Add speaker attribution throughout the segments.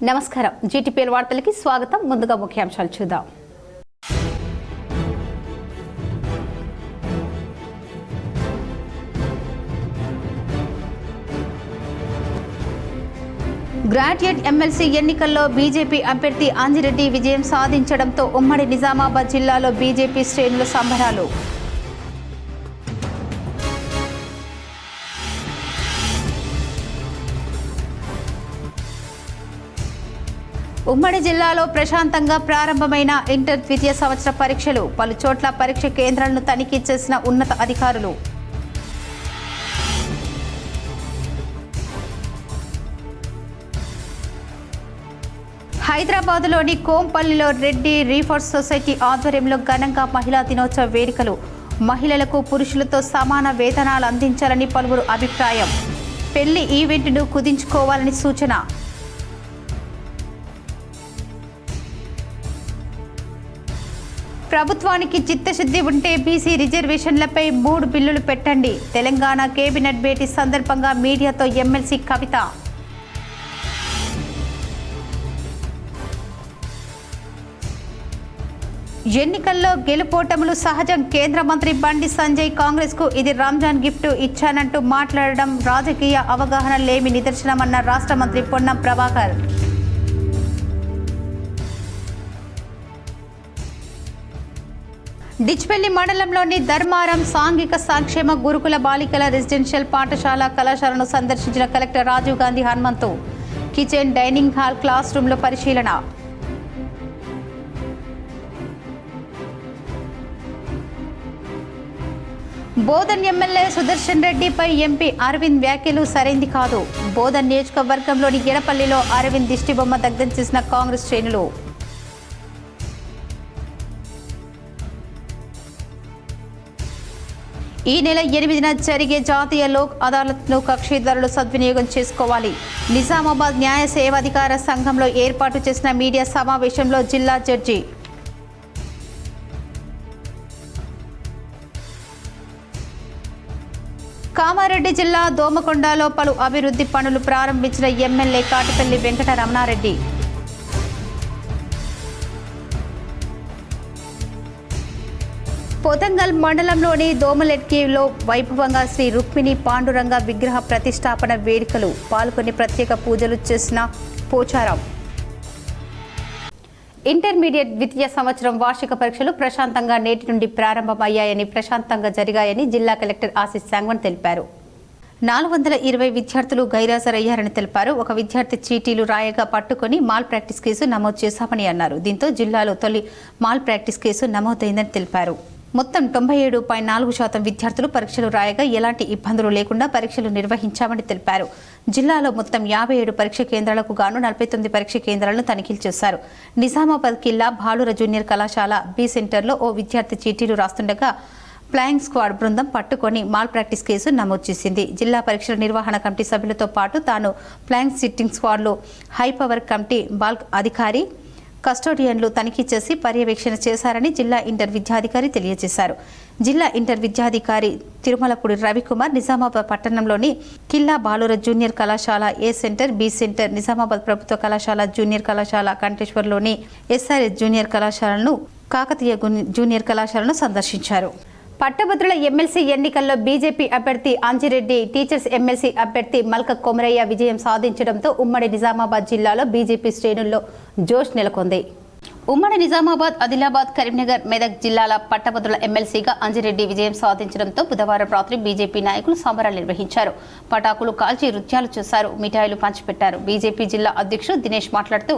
Speaker 1: నమస్కారం జీటీపీఎల్ వార్తలకి స్వాగతం. ముందుగా ముఖ్యాంశాలు చూద్దాం. గ్రాడ్యుయేట్ ఎమ్మెల్సీ ఎన్నికల్లో బీజేపీ అభ్యర్థి అంజిరెడ్డి విజయం సాధించడంతో ఉమ్మడి నిజామాబాద్ జిల్లాలో బీజేపీ శ్రేణుల సంబరాలు. ఉమ్మడి జిల్లాలో ప్రశాంతంగా ప్రారంభమైన ఇంటర్ ద్వితీయ సంవత్సర పరీక్షలు. పలు చోట్ల పరీక్ష కేంద్రాలను తనిఖీ చేసిన ఉన్నత అధికారులు. హైదరాబాద్లోని కోంపల్లిలో రెడ్డి రీఫర్స్ సొసైటీ ఆధ్వర్యంలో ఘనంగా మహిళా దినోత్సవ వేడుకలు. మహిళలకు పురుషులతో సమాన వేతనాలు అందించాలని పలువురు అభిప్రాయం. పెళ్లి ఈవెంట్ను కుదించుకోవాలని సూచన. ప్రభుత్వానికి చిత్తశుద్ధి ఉంటే బీసీ రిజర్వేషన్లపై 3 బిల్లులు పెట్టండి. తెలంగాణ కేబినెట్ భేటీ సందర్భంగా మీడియాతో ఎమ్మెల్సీ కవిత. ఎన్నికల్లో గెలుపోటములు సహజం. కేంద్ర మంత్రి బండి సంజయ్ కాంగ్రెస్కు ఇది రంజాన్ గిఫ్ట్ ఇచ్చానంటూ మాట్లాడడం రాజకీయ అవగాహన లేమి నిదర్శనమన్న రాష్ట్ర మంత్రి పొన్నం ప్రభాకర్. డిచ్పల్లి మండలంలోని ధర్మారం సాంఘిక సంక్షేమ గురుకుల బాలికల రెసిడెన్షియల్ పాఠశాల కళాశాలను సందర్శించిన collector Rajiv Gandhi Hanumanthu. Kitchen, dining hall, class రూమ్లో పరిశీలన. బోధన్ ఎమ్మెల్యే సుదర్శన్ రెడ్డిపై ఎంపీ అరవింద్ వ్యాఖ్యలు సరైంది కాదు. బోధన్ నియోజకవర్గంలోని ఎడపల్లిలో అరవింద్ దిష్టిబొమ్మ దగ్ధం చేసిన కాంగ్రెస్ శ్రేణులు. ఈ నెల 8న జరిగే జాతీయ లోక్ అదాలత్ను కక్షిదారులు సద్వినియోగం చేసుకోవాలి. నిజామాబాద్ న్యాయ సేవాధికార సంఘంలో ఏర్పాటు చేసిన మీడియా సమావేశంలో జిల్లా జడ్జి. కామారెడ్డి జిల్లా దోమకొండలో పలు అభివృద్ధి పనులు ప్రారంభించిన ఎమ్మెల్యే కాటిపల్లి వెంకట రమణారెడ్డి. పొతంగల్ మండలంలోని దోమలెట్కిలో వైభవంగా శ్రీ రుక్మిణి పాండురంగ విగ్రహ ప్రతిష్టాపన వేడుకలు. పాల్గొని ప్రత్యేక పూజలు చేసిన పోచారం. ఇంటర్మీడియట్ ద్వితీయ సంవత్సరం వార్షిక పరీక్షలు ప్రశాంతంగా నేటి నుండి ప్రారంభమయ్యాయని, ప్రశాంతంగా జరిగాయని జిల్లా కలెక్టర్ ఆశీష్ సాంగ్వన్ తెలిపారు. 420 విద్యార్థులు గైరాజరయ్యారని తెలిపారు. ఒక విద్యార్థి చీటీలు రాయగా పట్టుకుని మాల్ ప్రాక్టీస్ కేసు నమోదు చేశామని అన్నారు. దీంతో జిల్లాలో తొలి మాల్ ప్రాక్టీస్ కేసు నమోదైందని తెలిపారు. మొత్తం 97.4% విద్యార్థులు పరీక్షలు రాయగా ఎలాంటి ఇబ్బందులు లేకుండా పరీక్షలు నిర్వహించామని తెలిపారు. జిల్లాలో మొత్తం 57 పరీక్ష కేంద్రాలకు గాను 49 పరీక్ష కేంద్రాలను తనిఖీలు చేశారు. నిజామాబాద్ కిల్లా బాలుర జూనియర్ కళాశాల బి సెంటర్లో ఓ విద్యార్థి చీటీలు రాస్తుండగా ఫ్లయింగ్ స్క్వాడ్ బృందం పట్టుకొని మాల్ ప్రాక్టీస్ కేసు నమోదు చేసింది. జిల్లా పరీక్షల నిర్వహణ కమిటీ సభ్యులతో పాటు తాను ఫ్లయింగ్ సిట్టింగ్ స్క్వాడ్లో హైపవర్ కమిటీ బాల్క్ అధికారి కస్టోడియన్లు తనిఖీ చేసి పర్యవేక్షణ చేశారని జిల్లా ఇంటర్ విద్యాధికారి తెలియజేశారు. జిల్లా ఇంటర్ విద్యాధికారి తిరుమలపూడి రవికుమార్ నిజామాబాద్ పట్టణంలోని కిల్లా బాలుర జూనియర్ కళాశాల ఏ సెంటర్, బి సెంటర్, నిజామాబాద్ ప్రభుత్వ కళాశాల జూనియర్ కళాశాల, కంటేశ్వర్లోని ఎస్ఆర్ఎస్ జూనియర్ కళాశాలను, కాకతీయ జూనియర్ కళాశాలను సందర్శించారు. పట్టభద్రుల ఎమ్మెల్సీ ఎన్నికల్లో బీజేపీ అభ్యర్థి అంజిరెడ్డి, టీచర్స్ ఎమ్మెల్సీ అభ్యర్థి మల్క కొమరయ్య విజయం సాధించడంతో ఉమ్మడి నిజామాబాద్ జిల్లాలో బీజేపీ శ్రేణుల్లో జోష్ నెలకొంది. ఉమ్మడి నిజామాబాద్, ఆదిలాబాద్, కరీంనగర్, మెదక్ జిల్లాల పట్టభద్రుల ఎమ్మెల్సీగా అంజిరెడ్డి విజయం సాధించడంతో బుధవారం రాత్రి బీజేపీ నాయకులు సంబరాలు నిర్వహించారు. పటాకులు కాల్చి నృత్యాలు చేశారు, మిఠాయిలు పంచిపెట్టారు. బీజేపీ జిల్లా అధ్యక్షుడు దినేష్ మాట్లాడుతూ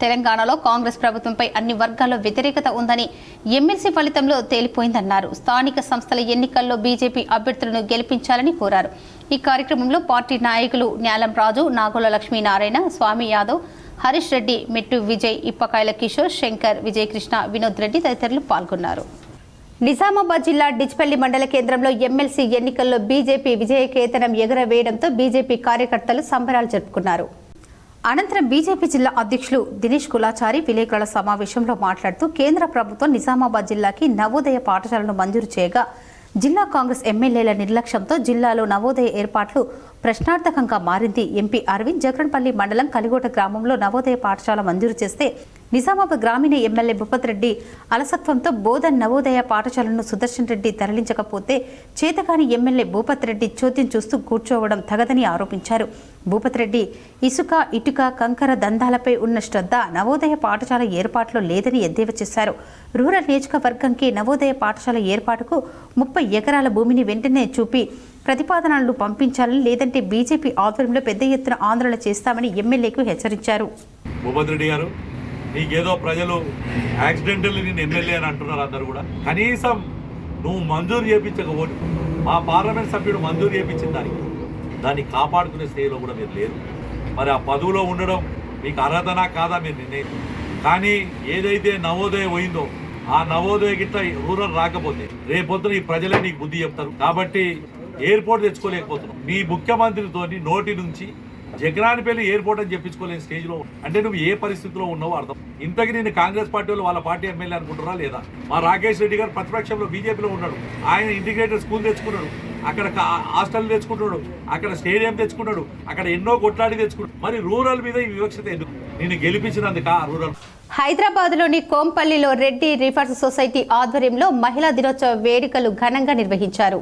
Speaker 1: తెలంగాణలో కాంగ్రెస్ ప్రభుత్వంపై అన్ని వర్గాల్లో వ్యతిరేకత ఉందని ఎమ్మెల్సీ ఫలితంలో తేలిపోయిందన్నారు. స్థానిక సంస్థల ఎన్నికల్లో బీజేపీ అభ్యర్థులను గెలిపించాలని కోరారు. ఈ కార్యక్రమంలో పార్టీ నాయకులు న్యాలం రాజు, నాగోల లక్ష్మీనారాయణ, స్వామి యాదవ్, హరీష్ రెడ్డి, మెట్టు విజయ్, ఇప్పకాయల కిషోర్, శంకర్, విజయకృష్ణ, వినోద్ రెడ్డి తదితరులు పాల్గొన్నారు. నిజామాబాద్ జిల్లా డిచ్పల్లి మండల కేంద్రంలో ఎమ్మెల్సీ ఎన్నికల్లో బీజేపీ విజయకేతనం ఎగరవేయడంతో బీజేపీ కార్యకర్తలు సంబరాలు జరుపుకున్నారు. అనంతరం బీజేపీ జిల్లా అధ్యక్షులు దినేష్ కులాచారి విలేకరుల సమావేశంలో మాట్లాడుతూ కేంద్ర ప్రభుత్వం నిజామాబాద్ జిల్లాకి నవోదయ పాఠశాలను మంజూరు చేయగా జిల్లా కాంగ్రెస్ ఎమ్మెల్యేల నిర్లక్ష్యంతో జిల్లాలో నవోదయ ఏర్పాట్లు ప్రశ్నార్థకంగా మారింది. ఎంపీ అరవింద్ జగన్పల్లి మండలం కలిగోట గ్రామంలో నవోదయ పాఠశాల మంజూరు చేస్తే నిజామాబాద్ గ్రామీణ ఎమ్మెల్యే భూపత్ రెడ్డి అలసత్వంతో బోధన్ నవోదయ పాఠశాలను సుదర్శన్ రెడ్డి తరలించకపోతే చేతగాని ఎమ్మెల్యే భూపత్ రెడ్డి చోద్యం చూస్తూ కూర్చోవడం తగదని ఆరోపించారు. భూపత్ రెడ్డి ఇసుక, ఇటుక, కంకర దందాలపై ఉన్న శ్రద్ధ నవోదయ పాఠశాల ఏర్పాటులో లేదని ఎద్దేవా చేశారు. రూరల్ నియోజకవర్గంకి నవోదయ పాఠశాల ఏర్పాటుకు 30 ఎకరాల భూమిని వెంటనే చూపి ప్రతిపాదనలు పంపించాలని, లేదంటే బీజేపీ ఆధ్వర్యంలో పెద్ద ఎత్తున ఆందోళన చేస్తామని ఎమ్మెల్యేకు హెచ్చరించారు.
Speaker 2: భూపత్ రెడ్డి గారు, నీకేదో ప్రజలు యాక్సిడెంటల్లీ నేను ఎమ్మెల్యే అని అంటున్నారు అందరూ కూడా. కనీసం నువ్వు మంజూరు చేయించకపోతే మా పార్లమెంట్ సభ్యుడు మంజూరు చేయించిన దాన్ని కాపాడుకునే స్థాయిలో కూడా మీరు లేరు. మరి ఆ పదవిలో ఉండడం మీకు అర్హతనా కాదా మీరు నిర్ణయం. కానీ ఏదైతే నవోదయ పోయిందో ఆ నవోదయ గిట్ట రూరల్ రాకపోతే రేపొద్దున ఈ ప్రజలే నీకు బుద్ధి చెప్తారు. కాబట్టి ఎయిర్పోర్ట్ తెచ్చుకోలేకపోతున్నావు. నీ ముఖ్యమంత్రితో నోటి నుంచి జగనానిపల్లి ఎయిర్పోర్ట్ అని చెప్పించుకోలేని స్టేజ్లో అంటే నువ్వు ఏ పరిస్థితిలో ఉన్నావో అర్థం. ఇంతకీ నేను కాంగ్రెస్ పార్టీ వాళ్ళు వాళ్ళ పార్టీ ఎమ్మెల్యే అనుకుంటారా లేదా? మా రాకేష్ రెడ్డి గారు ప్రతిపక్షంలో బీజేపీలో ఉన్నాడు. ఆయన ఇంటిగ్రేటెడ్ స్కూల్ తెచ్చుకున్నాడు, అక్కడ హాస్టల్ తెచ్చుకుంటున్నాడు, అక్కడ స్టేడియం తెచ్చుకున్నాడు, అక్కడ ఎన్నో కొట్లాడి తెచ్చుకున్నాడు. మరి రూరల్ మీద ఈ వివక్షత ఎందుకు? నేను గెలిపించినందుక రూరల్.
Speaker 1: హైదరాబాద్లోని కోంపల్లిలో రెడ్డి రిఫర్స్ సొసైటీ ఆధ్వర్యంలో మహిళా దినోత్సవ వేడుకలు ఘనంగా నిర్వహించారు.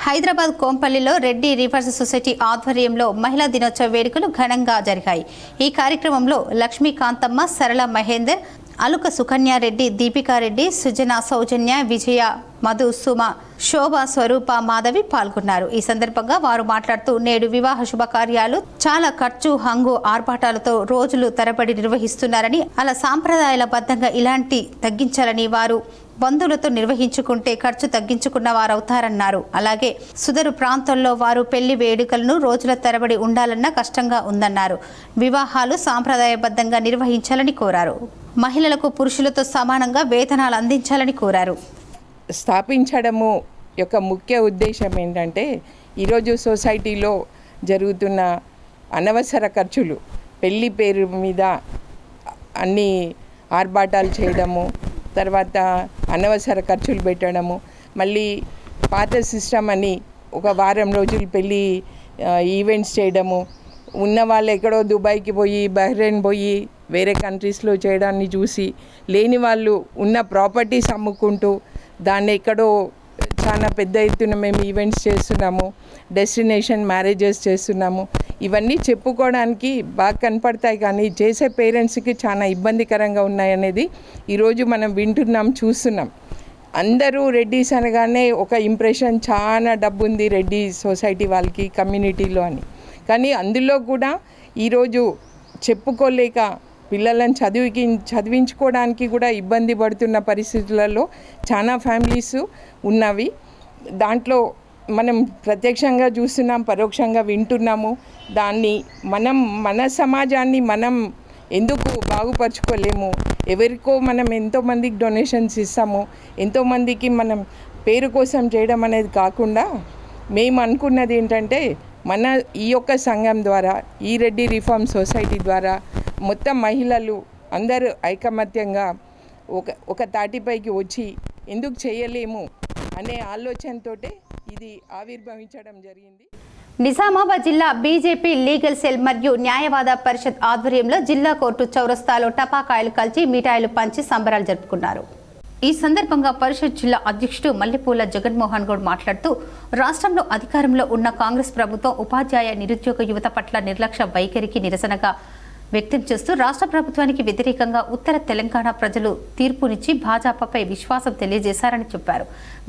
Speaker 1: హైదరాబాద్ కోంపల్లిలో రెడ్డి రిఫర్స్ సొసైటీ ఆధ్వర్యంలో మహిళా దినోత్సవ వేడుకలు ఘనంగా జరిగాయి. ఈ కార్యక్రమంలో లక్ష్మీకాంతమ్మ, సరళ మహేందర్, అలుక సుకన్యారెడ్డి, దీపికారెడ్డి, సుజన, సౌజన్య, విజయ, మధు, సుమ, శోభ, స్వరూప, మాధవి పాల్గొన్నారు. ఈ సందర్భంగా వారు మాట్లాడుతూ నేడు వివాహ శుభకార్యాలు చాలా ఖర్చు, హంగు, ఆర్భాటాలతో రోజులు తరబడి నిర్వహిస్తున్నారని, అలా సాంప్రదాయాల బద్ధంగా ఇలాంటి తగ్గించాలని, వారు బంధువులతో నిర్వహించుకుంటే ఖర్చు తగ్గించుకున్న వారవుతారన్నారు. అలాగే సుదూర ప్రాంతాల్లో వారు పెళ్లి వేడుకలను రోజుల తరబడి ఉండాలన్న కష్టంగా ఉందన్నారు. వివాహాలు సాంప్రదాయబద్ధంగా నిర్వహించాలని కోరారు. మహిళలకు పురుషులతో సమానంగా వేతనాలు అందించాలని కోరారు.
Speaker 3: స్థాపించడము యొక్క ముఖ్య ఉద్దేశం ఏంటంటే ఈరోజు సొసైటీలో జరుగుతున్న అనవసర ఖర్చులు, పెళ్లి పేరు మీద అన్ని ఆర్భాటాలు చేయడము, తర్వాత అనవసర ఖర్చులు పెట్టడము, మళ్ళీ పాత సిస్టమ్ అని ఒక వారం రోజులు పెళ్ళి ఈవెంట్స్ చేయడము, ఉన్న వాళ్ళు ఎక్కడో దుబాయ్కి పోయి, బహ్రెయిన్ పోయి, వేరే కంట్రీస్లో చేయడాన్ని చూసి లేని వాళ్ళు ఉన్న ప్రాపర్టీస్ అమ్ముకుంటూ దాన్ని ఎక్కడో చాలా పెద్ద ఎత్తున మేము ఈవెంట్స్ చేస్తున్నాము, డెస్టినేషన్ మ్యారేజెస్ చేస్తున్నాము. ఇవన్నీ చెప్పుకోవడానికి బాగా కనపడతాయి, కానీ చేసే పేరెంట్స్కి చాలా ఇబ్బందికరంగా ఉన్నాయనేది ఈరోజు మనం వింటున్నాం, చూస్తున్నాం. అందరూ రెడ్డిస్ అనగానే ఒక ఇంప్రెషన్, చాలా డబ్బు ఉంది రెడ్డి సొసైటీ వాళ్ళకి కమ్యూనిటీలో అని. కానీ అందులో కూడా ఈరోజు చెప్పుకోలేక పిల్లలను చదివించుకోవడానికి కూడా ఇబ్బంది పడుతున్న పరిస్థితులలో చాలా ఫ్యామిలీస్ ఉన్నవి. దాంట్లో మనం ప్రత్యక్షంగా చూస్తున్నాం, పరోక్షంగా వింటున్నాము. దాన్ని మన సమాజాన్ని మనం ఎందుకు బాగుపరచుకోలేము? ఎవరికో మనం ఎంతోమందికి డొనేషన్స్ ఇస్తాము, ఎంతోమందికి మనం పేరు కోసం చేయడం అనేది కాకుండా మేము అనుకున్నది ఏంటంటే మన ఈ యొక్క సంఘం ద్వారా, ఈ రెడ్డి రిఫార్మ్ సొసైటీ ద్వారా మొత్తం మహిళలు అందరూ ఐకమత్యంగా ఒక తాటిపైకి వచ్చి ఎందుకు చేయలేము అనే ఆలోచనతోటే ఇది ఆవిర్భవించడం జరిగింది.
Speaker 1: నిజామాబాద్ జిల్లా బీజేపీ లీగల్ సెల్ మరియు న్యాయవాద పరిషత్ ఆధ్వర్యంలో జిల్లా కోర్టు చౌరస్తాలో టపాకాయలు కాల్చి మిఠాయిలు పంచి సంబరాలు జరుపుకున్నారు. ఈ సందర్భంగా పరిషత్ జిల్లా అధ్యక్షుడు మల్లెపూల జగన్మోహన్ గౌడ్ మాట్లాడుతూ రాష్ట్రంలో అధికారంలో ఉన్న కాంగ్రెస్ ప్రభుత్వం ఉపాధ్యాయ, నిరుద్యోగ యువత పట్ల నిర్లక్ష్య వైఖరికి నిరసనగా వ్యక్తం చేస్తూ రాష్ట్ర ప్రభుత్వానికి వ్యతిరేకంగా ఉత్తర తెలంగాణ ప్రజలు తీర్పునిచ్చి భాజపాపై విశ్వాసం తెలియజేశారని చెప్పారు.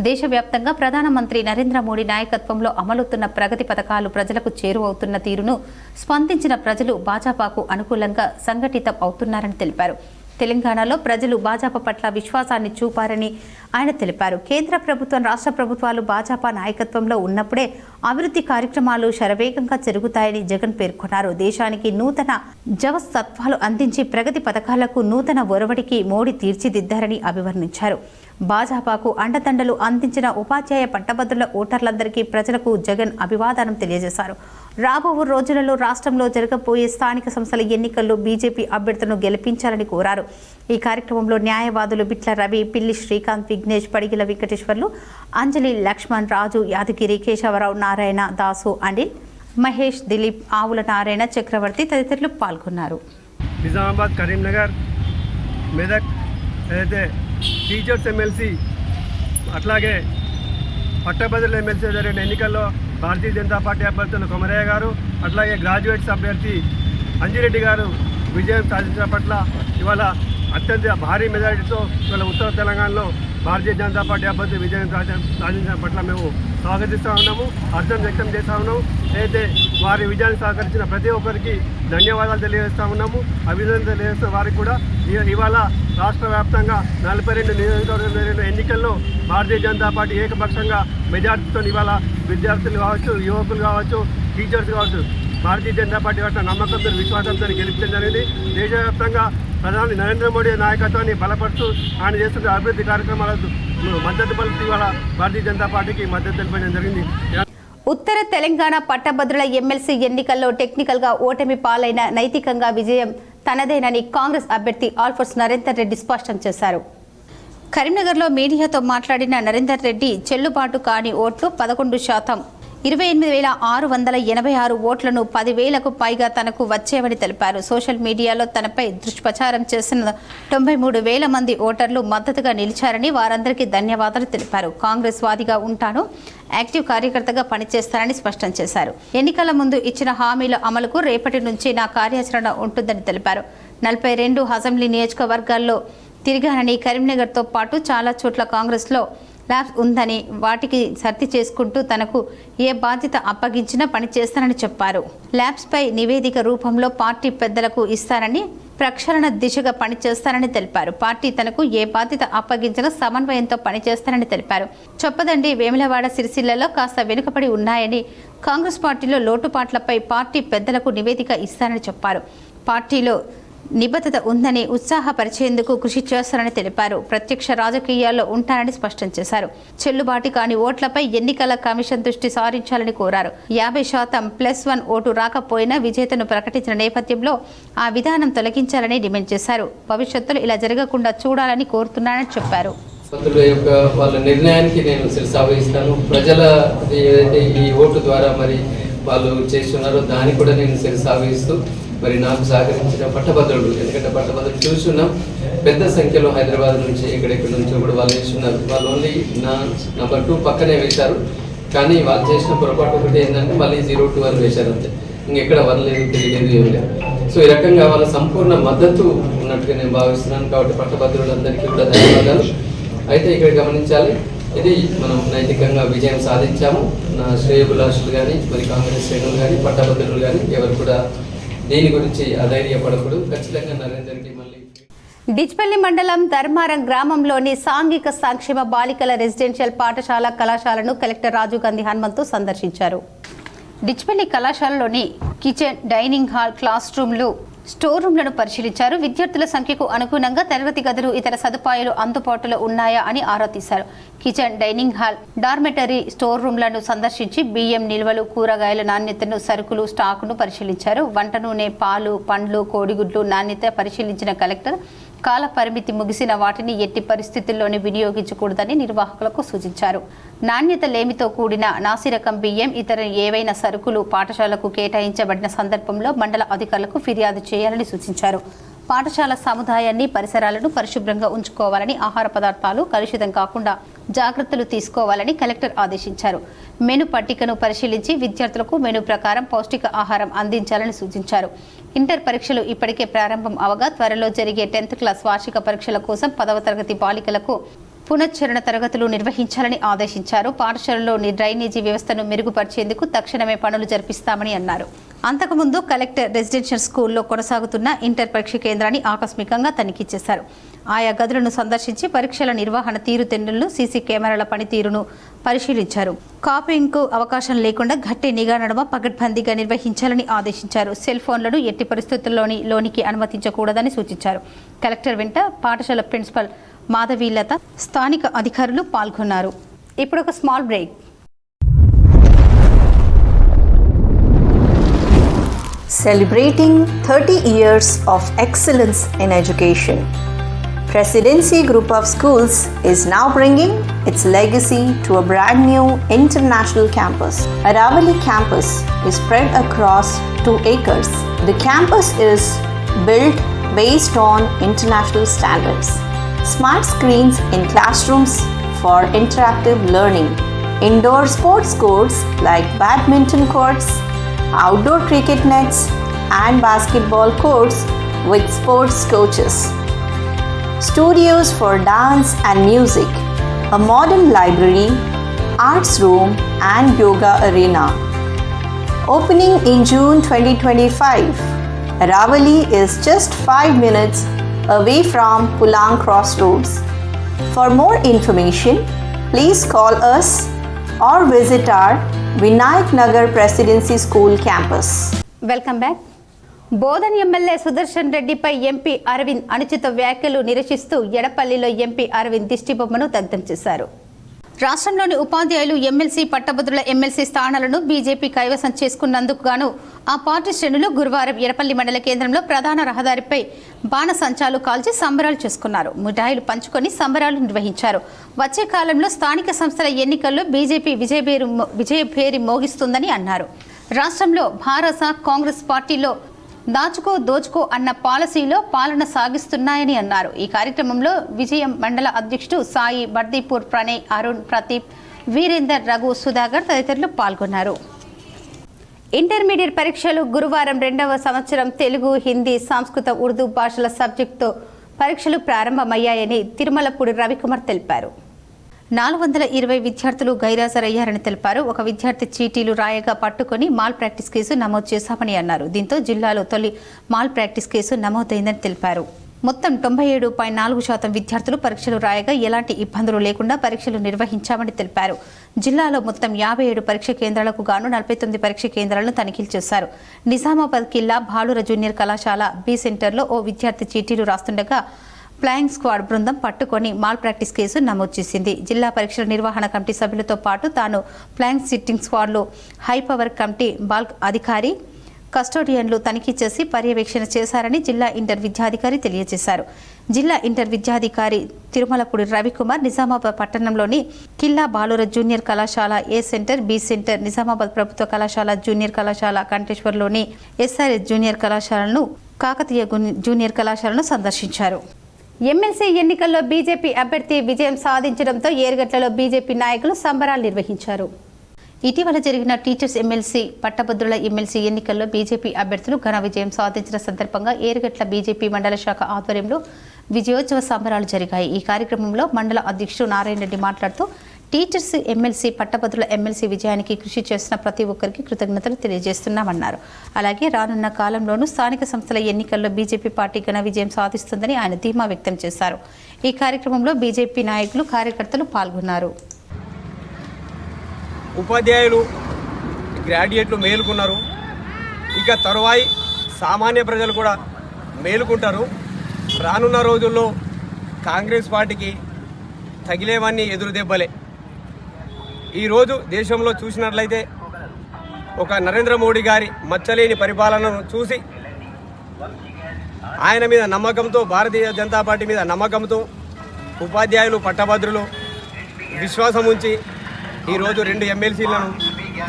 Speaker 1: దేశవ్యాప్తంగా ప్రధానమంత్రి నరేంద్ర మోడీ నాయకత్వంలో అమలవుతున్న ప్రగతి పథకాలు ప్రజలకు చేరువవుతున్న తీరును స్పందించిన ప్రజలు భాజపాకు అనుకూలంగా సంఘటితం అవుతున్నారని తెలిపారు. తెలంగాణలో ప్రజలు భాజపా పట్ల విశ్వాసాన్ని చూపారని ఆయన తెలిపారు. కేంద్ర ప్రభుత్వం, రాష్ట్ర ప్రభుత్వాలు భాజపా నాయకత్వంలో ఉన్నప్పుడే అభివృద్ధి కార్యక్రమాలు శరవేగంగా జరుగుతాయని జగన్ పేర్కొన్నారు. దేశానికి నూతన జవసత్వాలు అందించి ప్రగతి పథకాలకు నూతన ఒరవడికి మోడీ తీర్చిదిద్దారని అభివర్ణించారు. భాజపాకు అండదండలు అందించిన ఉపాధ్యాయ పట్టభద్రుల ఓటర్లందరికీ ప్రజలకు జగన్ అభివాదనం తెలియజేశారు. రాబో రోజులలో రాష్ట్రంలో జరగబోయే స్థానిక సంస్థల ఎన్నికల్లో బీజేపీ అభ్యర్థులను గెలిపించాలని కోరారు. ఈ కార్యక్రమంలో న్యాయవాదులు బిట్ల రవి, పిల్లి శ్రీకాంత్, విఘ్నేష్, పడిగిల వెంకటేశ్వర్లు, అంజలి, లక్ష్మణ్, రాజు, యాదగిరి, కేశవరావు, నారాయణ, దాసు, అనిల్, మహేష్, దిలీప్, ఆవుల నారాయణ, చక్రవర్తి తదితరులు పాల్గొన్నారు.
Speaker 4: నిజామాబాద్, కరీంనగర్, మెదక్ ఏదైతే టీచర్స్ ఎమ్మెల్సీ అట్లాగే పట్టభద్రుల ఎమ్మెల్సీ జరిగిన ఎన్నికల్లో భారతీయ జనతా పార్టీ అభ్యర్థులు కొమరయ్య గారు అట్లాగే గ్రాడ్యుయేట్స్ అభ్యర్థి అంజిరెడ్డి గారు విజయం సాధించిన పట్ల ఇవాళ అత్యంత భారీ మెజారిటీతో ఇవాళ ఉత్తర తెలంగాణలో భారతీయ జనతా పార్టీ అభ్యర్థి విజయం సాధించిన పట్ల మేము స్వాగతిస్తూ ఉన్నాము, హర్షం వ్యక్తం చేస్తూ ఉన్నాము. అయితే వారి విజయాన్ని సహకరించిన ప్రతి ఒక్కరికి ధన్యవాదాలు తెలియజేస్తూ ఉన్నాము. అభినందనలు తెలియజేస్తున్న వారికి కూడా ఇవాళ రాష్ట్ర వ్యాప్తంగా 42 నియోజకవర్గం జరిగిన ఎన్నికల్లో భారతీయ జనతా పార్టీ ఏకపక్షంగా మెజార్టీతో ఇవాళ విద్యార్థులు కావచ్చు, యువకులు కావచ్చు, టీచర్స్ కావచ్చు భారతీయ జనతా పార్టీ పట్ల నమ్మకంతో విశ్వాసంతో గెలిపించడం జరిగింది. దేశవ్యాప్తంగా ప్రధాని నరేంద్ర మోడీ నాయకత్వాన్ని బలపరుస్తూ ఆయన చేస్తున్న అభివృద్ధి కార్యక్రమాలకు మద్దతు పలుకుతూ ఇవాళ భారతీయ జనతా పార్టీకి మద్దతు తెలపడం జరిగింది.
Speaker 1: ఉత్తర తెలంగాణ పట్టభద్రుల ఎమ్మెల్సీ ఎన్నికల్లో టెక్నికల్గా ఓటమి పాలైన నైతికంగా విజయం తనదేనని కాంగ్రెస్ అభ్యర్థి ఆల్ఫోర్స్ నరేందర్ రెడ్డి స్పష్టం చేశారు. కరీంనగర్లో మీడియాతో మాట్లాడిన నరేందర్ రెడ్డి చెల్లుబాటు కాని ఓట్లు 11%, 28,686 ఓట్లను 10,000కు పైగా తనకు వచ్చేవని తెలిపారు. సోషల్ మీడియాలో తనపై దుష్ప్రచారం చేసిన 93,000 మంది ఓటర్లు మద్దతుగా నిలిచారని వారందరికీ ధన్యవాదాలు తెలిపారు. కాంగ్రెస్ వాదిగా ఉంటాను, యాక్టివ్ కార్యకర్తగా పనిచేస్తానని స్పష్టం చేశారు. ఎన్నికల ముందు ఇచ్చిన హామీల అమలుకు రేపటి నుంచి నా కార్యాచరణ ఉంటుందని తెలిపారు. 42 అసెంబ్లీ నియోజకవర్గాల్లో తిరిగానని, కరీంనగర్తో పాటు చాలా చోట్ల కాంగ్రెస్లో ల్యాబ్స్ ఉందని వాటికి సర్ది చేసుకుంటూ తనకు ఏ బాధ్యత అప్పగించినా పనిచేస్తానని చెప్పారు. ల్యాబ్స్పై నివేదిక రూపంలో పార్టీ పెద్దలకు ఇస్తానని, ప్రక్షాళన దిశగా పనిచేస్తానని తెలిపారు. పార్టీ తనకు ఏ బాధ్యత అప్పగించినా సమన్వయంతో పనిచేస్తానని తెలిపారు. చొప్పదండి, వేములవాడ, సిరిసిల్లలో కాస్త వెనుకబడి ఉన్నాయని, కాంగ్రెస్ పార్టీలో లోటుపాట్లపై పార్టీ పెద్దలకు నివేదిక ఇస్తానని చెప్పారు. పార్టీలో నిబద్ధత ఉందని, ఉత్సాహపరిచేందుకు కృషి చేస్తారని తెలిపారు. ప్రత్యక్ష రాజకీయాల్లో ఉంటారని స్పష్టం చేశారు. చెల్లుబాటు కాని ఓట్లపై ఎన్నికల కమిషన్ దృష్టి సారించాలని కోరారు. 50%+1 ఓటు రాకపోయినా విజేతను ప్రకటించిన నేపథ్యంలో ఆ విధానం తొలగించాలని డిమాండ్ చేశారు. భవిష్యత్తులో ఇలా జరగకుండా చూడాలని కోరుతున్నానని చెప్పారు.
Speaker 5: వాళ్ళ నిర్ణయానికి నేను శిరసావహిస్తాను. ప్రజల ఏదైతే ఈ ఓటు ద్వారా మరి వాళ్ళు చేస్తున్నారో దాన్ని కూడా నేను శిరసావహిస్తూ మరి నాకు సహకరించిన పట్టభద్రులు, ఎందుకంటే పట్టభద్రులు చూస్తున్నాం పెద్ద సంఖ్యలో హైదరాబాద్ నుంచి ఎక్కడెక్కడి నుంచి కూడా వాళ్ళు వేస్తున్నారు. వాళ్ళు ఓన్లీ నా నంబర్ 2 పక్కనే వేశారు, కానీ వాళ్ళు చేసిన పొరపాటు ఒకటి ఏంటంటే మళ్ళీ 0-2 అని వేశారు అంతే, ఇంకెక్కడ 1 లేదు, తెలియలేదు, ఏం లేదు. సో ఈ రకంగా వాళ్ళ సంపూర్ణ మద్దతు ఉన్నట్టుగా నేను భావిస్తున్నాను. కాబట్టి పట్టభద్రులందరికీ కూడా ధన్యవాదాలు. అయితే ఇక్కడ గమనించాలి, ఇది మనం నైతికంగా విజయం సాధించాము. నా శ్రేయోభిలాషులు కానీ, మరి కాంగ్రెస్ శ్రేణులు కానీ, పట్టభద్రులు కానీ ఎవరు కూడా దీని గురించి అధైర్యపడకూడదు. ఖచ్చితంగా నరేందర్ రెడ్డి మళ్ళీ
Speaker 1: డిచ్పల్లి మండలం ధర్మారం గ్రామంలోని సాంఘిక సంక్షేమ బాలికల రెసిడెన్షియల్ పాఠశాల కళాశాలను కలెక్టర్ రాజీవ్ గాంధీ హనుమంతు సందర్శించారు. డిచ్పల్లి కళాశాలలోని కిచెన్, డైనింగ్ హాల్, క్లాస్ రూమ్లు, స్టోర్ రూమ్లను పరిశీలించారు. విద్యార్థుల సంఖ్యకు అనుగుణంగా తరగతి గదులు, ఇతర సదుపాయాలు అందుబాటులో ఉన్నాయా అని ఆరా తీశారు. Kitchen, dining hall, dormitory, store రూమ్లను సందర్శించి బియ్యం నిల్వలు, కూరగాయల నాణ్యతను, సరుకులు స్టాకును పరిశీలించారు. వంట నూనె, పాలు, పండ్లు, కోడిగుడ్లు నాణ్యత పరిశీలించిన కలెక్టర్ కాల పరిమితి ముగిసిన వాటిని ఎట్టి పరిస్థితుల్లోనే వినియోగించకూడదని నిర్వాహకులకు సూచించారు. నాణ్యత లేమితో కూడిన నాసిరకం బియ్యం, ఇతర ఏవైనా సరుకులు పాఠశాలకు కేటాయించబడిన సందర్భంలో మండల అధికారులకు ఫిర్యాదు చేయాలని సూచించారు. పాఠశాల సముదాయాన్ని, పరిసరాలను పరిశుభ్రంగా ఉంచుకోవాలని, ఆహార పదార్థాలు కలుషితం కాకుండా జాగ్రత్తలు తీసుకోవాలని కలెక్టర్ ఆదేశించారు. మెను పట్టికను పరిశీలించి విద్యార్థులకు మెను ప్రకారం పౌష్టిక ఆహారం అందించాలని సూచించారు. ఇంటర్ పరీక్షలు ఇప్పటికే ప్రారంభం అవగా త్వరలో జరిగే 10th క్లాస్ వార్షిక పరీక్షల కోసం 10వ తరగతి బాలికలకు పునశ్చరణ తరగతులు నిర్వహించాలని ఆదేశించారు. పాఠశాలలోని డ్రైనేజీ వ్యవస్థను మెరుగుపరిచేందుకు తక్షణమే పనులు జరిపిస్తామని అన్నారు. అంతకుముందు కలెక్టర్ రెసిడెన్షియల్ స్కూల్లో కొనసాగుతున్న ఇంటర్ పరీక్ష కేంద్రాన్ని ఆకస్మికంగా తనిఖీ చేశారు. ఆయా గదులను సందర్శించి పరీక్షల నిర్వహణ తీరుతెన్నులను, సీసీ కెమెరాల పనితీరును పరిశీలించారు. కాపీయింగ్కు అవకాశం లేకుండా గట్టి నిఘా నడుమ పకడ్బందీగా నిర్వహించాలని ఆదేశించారు. సెల్ ఫోన్లను ఎట్టి పరిస్థితుల్లోనికి అనుమతించకూడదని సూచించారు. కలెక్టర్ వెంట పాఠశాల ప్రిన్సిపల్ మాధవీలత, స్థానిక అధికారులు పాల్గొన్నారు. ఇప్పుడు ఒక small break.
Speaker 6: Celebrating 30 years of excellence in education. Presidency Group of Schools is now bringing its legacy to a brand new international campus. Aravali campus is spread across 2 acres. The campus is built based on international standards. Smart screens in classrooms for interactive learning. Indoor sports courts like badminton courts, outdoor cricket nets, and basketball courts with sports coaches. Studios for dance and music, a modern library, arts room, and yoga arena. Opening in June 2025, Aravali is just 5 minutes away from Pulang Crossroads. For more information, please call us or visit our Vinayak Nagar Presidency School campus.
Speaker 1: Welcome back. Bodhan MLA Sudarshan రెడ్డిపై MP Arvind అనుచిత వ్యాఖ్యలు నిరసిస్తూ ఎడపల్లిలో MP Arvind దిష్టిబొమ్మను దగ్ధం చేశారు. రాష్ట్రంలోని ఉపాధ్యాయులు MLC పట్టభద్రుల MLC స్థానాలను బీజేపీ కైవసం చేసుకున్నందుకు గాను ఆ పార్టీ శ్రేణులు గురువారం ఎడపల్లి మండల కేంద్రంలో ప్రధాన రహదారిపై బాణసంచాలు కాల్చి సంబరాలు చేసుకున్నారు. మిఠాయిలు పంచుకొని సంబరాలు నిర్వహించారు. వచ్చే కాలంలో స్థానిక సంస్థల ఎన్నికల్లో బీజేపీ విజయభేరి మోగిస్తుందని అన్నారు. రాష్ట్రంలో భారత కాంగ్రెస్ పార్టీలో దాచుకో దోచుకో అన్న పాలసీలో పాలన సాగిస్తున్నాయని అన్నారు. ఈ కార్యక్రమంలో విజయం మండల అధ్యక్షుడు సాయి బర్దీపూర్, ప్రణయ్, అరుణ్, ప్రదీప్, వీరేందర్, రఘు, సుధాకర్ తదితరులు పాల్గొన్నారు. ఇంటర్మీడియట్ పరీక్షలు గురువారం 2వ సంవత్సరం తెలుగు, హిందీ, సంస్కృత, ఉర్దూ భాషల సబ్జెక్టుతో పరీక్షలు ప్రారంభమయ్యాయని తిరుమలపూడి రవికుమార్ తెలిపారు. 420 విద్యార్థులు గైరాజరయ్యారని తెలిపారు. ఒక విద్యార్థి చీటీలు రాయగా పట్టుకొని మాల్ ప్రాక్టీస్ కేసు నమోదు చేశామని అన్నారు. దీంతో జిల్లాలో తొలి మాల్ ప్రాక్టీస్ కేసు నమోదైందని తెలిపారు. మొత్తం 97.4% విద్యార్థులు పరీక్షలు రాయగా ఎలాంటి ఇబ్బందులు లేకుండా పరీక్షలు నిర్వహించామని తెలిపారు. జిల్లాలో మొత్తం 57 పరీక్ష కేంద్రాలకు గాను 49 పరీక్ష కేంద్రాలను తనిఖీలు చేశారు. నిజామాబాద్ కిల్లా బాలుర జూనియర్ కళాశాల బి సెంటర్లో ఓ విద్యార్థి చీటీలు రాస్తుండగా ఫ్లయింగ్ స్క్వాడ్ బృందం పట్టుకొని మాల్ ప్రాక్టీస్ కేసు నమోదు చేసింది. జిల్లా పరీక్షల నిర్వహణ కమిటీ సభ్యులతో పాటు తాను ఫ్లయింగ్ సిట్టింగ్ స్క్వాడ్లో హై పవర్ కమిటీ బాల్క్ అధికారి, కస్టోడియన్లు తనిఖీ చేసి పర్యవేక్షణ చేశారని జిల్లా ఇంటర్ విద్యాధికారి తెలియజేశారు. జిల్లా ఇంటర్ విద్యాధికారి తిరుమలపూడి రవికుమార్ నిజామాబాద్ పట్టణంలోని కిల్లా బాలుర జూనియర్ కళాశాల ఏ సెంటర్, బి సెంటర్, నిజామాబాద్ ప్రభుత్వ కళాశాల జూనియర్ కళాశాల, కంటేశ్వర్లోని ఎస్ఆర్ఎస్ జూనియర్ కళాశాలను, కాకతీయ జూనియర్ కళాశాలను సందర్శించారు. ఎమ్మెల్సీ ఎన్నికల్లో బీజేపీ అభ్యర్థి విజయం సాధించడంతో ఏరుగట్లలో బీజేపీ నాయకులు సంబరాలు నిర్వహించారు. ఇటీవల జరిగిన టీచర్స్ ఎమ్మెల్సీ, పట్టభద్రుల ఎమ్మెల్సీ ఎన్నికల్లో బీజేపీ అభ్యర్థులు ఘన విజయం సాధించిన సందర్భంగా ఏరుగట్ల బీజేపీ మండల శాఖ ఆధ్వర్యంలో విజయోత్సవ సంబరాలు జరిగాయి. ఈ కార్యక్రమంలో మండల అధ్యక్షుడు నారాయణ రెడ్డి మాట్లాడుతూ టీచర్స్ ఎమ్మెల్సీ, పట్టభద్రుల ఎమ్మెల్సీ విజయానికి కృషి చేసిన ప్రతి ఒక్కరికి కృతజ్ఞతలు తెలియజేస్తున్నామన్నారు. అలాగే రానున్న కాలంలోనూ స్థానిక సంస్థల ఎన్నికల్లో బీజేపీ పార్టీ ఘన విజయం సాధిస్తుందని ఆయన ధీమా వ్యక్తం చేశారు. ఈ కార్యక్రమంలో బీజేపీ నాయకులు, కార్యకర్తలు పాల్గొన్నారు.
Speaker 4: ఉపాధ్యాయులు, గ్రాడ్యుయేట్లు మేలుకున్నారు. ఇక తరువాయి సామాన్య ప్రజలు కూడా మేలుకుంటారు. రానున్న రోజుల్లో కాంగ్రెస్ పార్టీకి తగిలేవన్నీ ఎదురు దెబ్బలే. ఈరోజు దేశంలో చూసినట్లయితే ఒక నరేంద్ర మోడీ గారి మచ్చలేని పరిపాలనను చూసి ఆయన మీద నమ్మకంతో, భారతీయ జనతా పార్టీ మీద నమ్మకంతో ఉపాధ్యాయులు, పట్టభద్రులు విశ్వాసం ఉంచి ఈరోజు 2 ఎమ్మెల్సీలను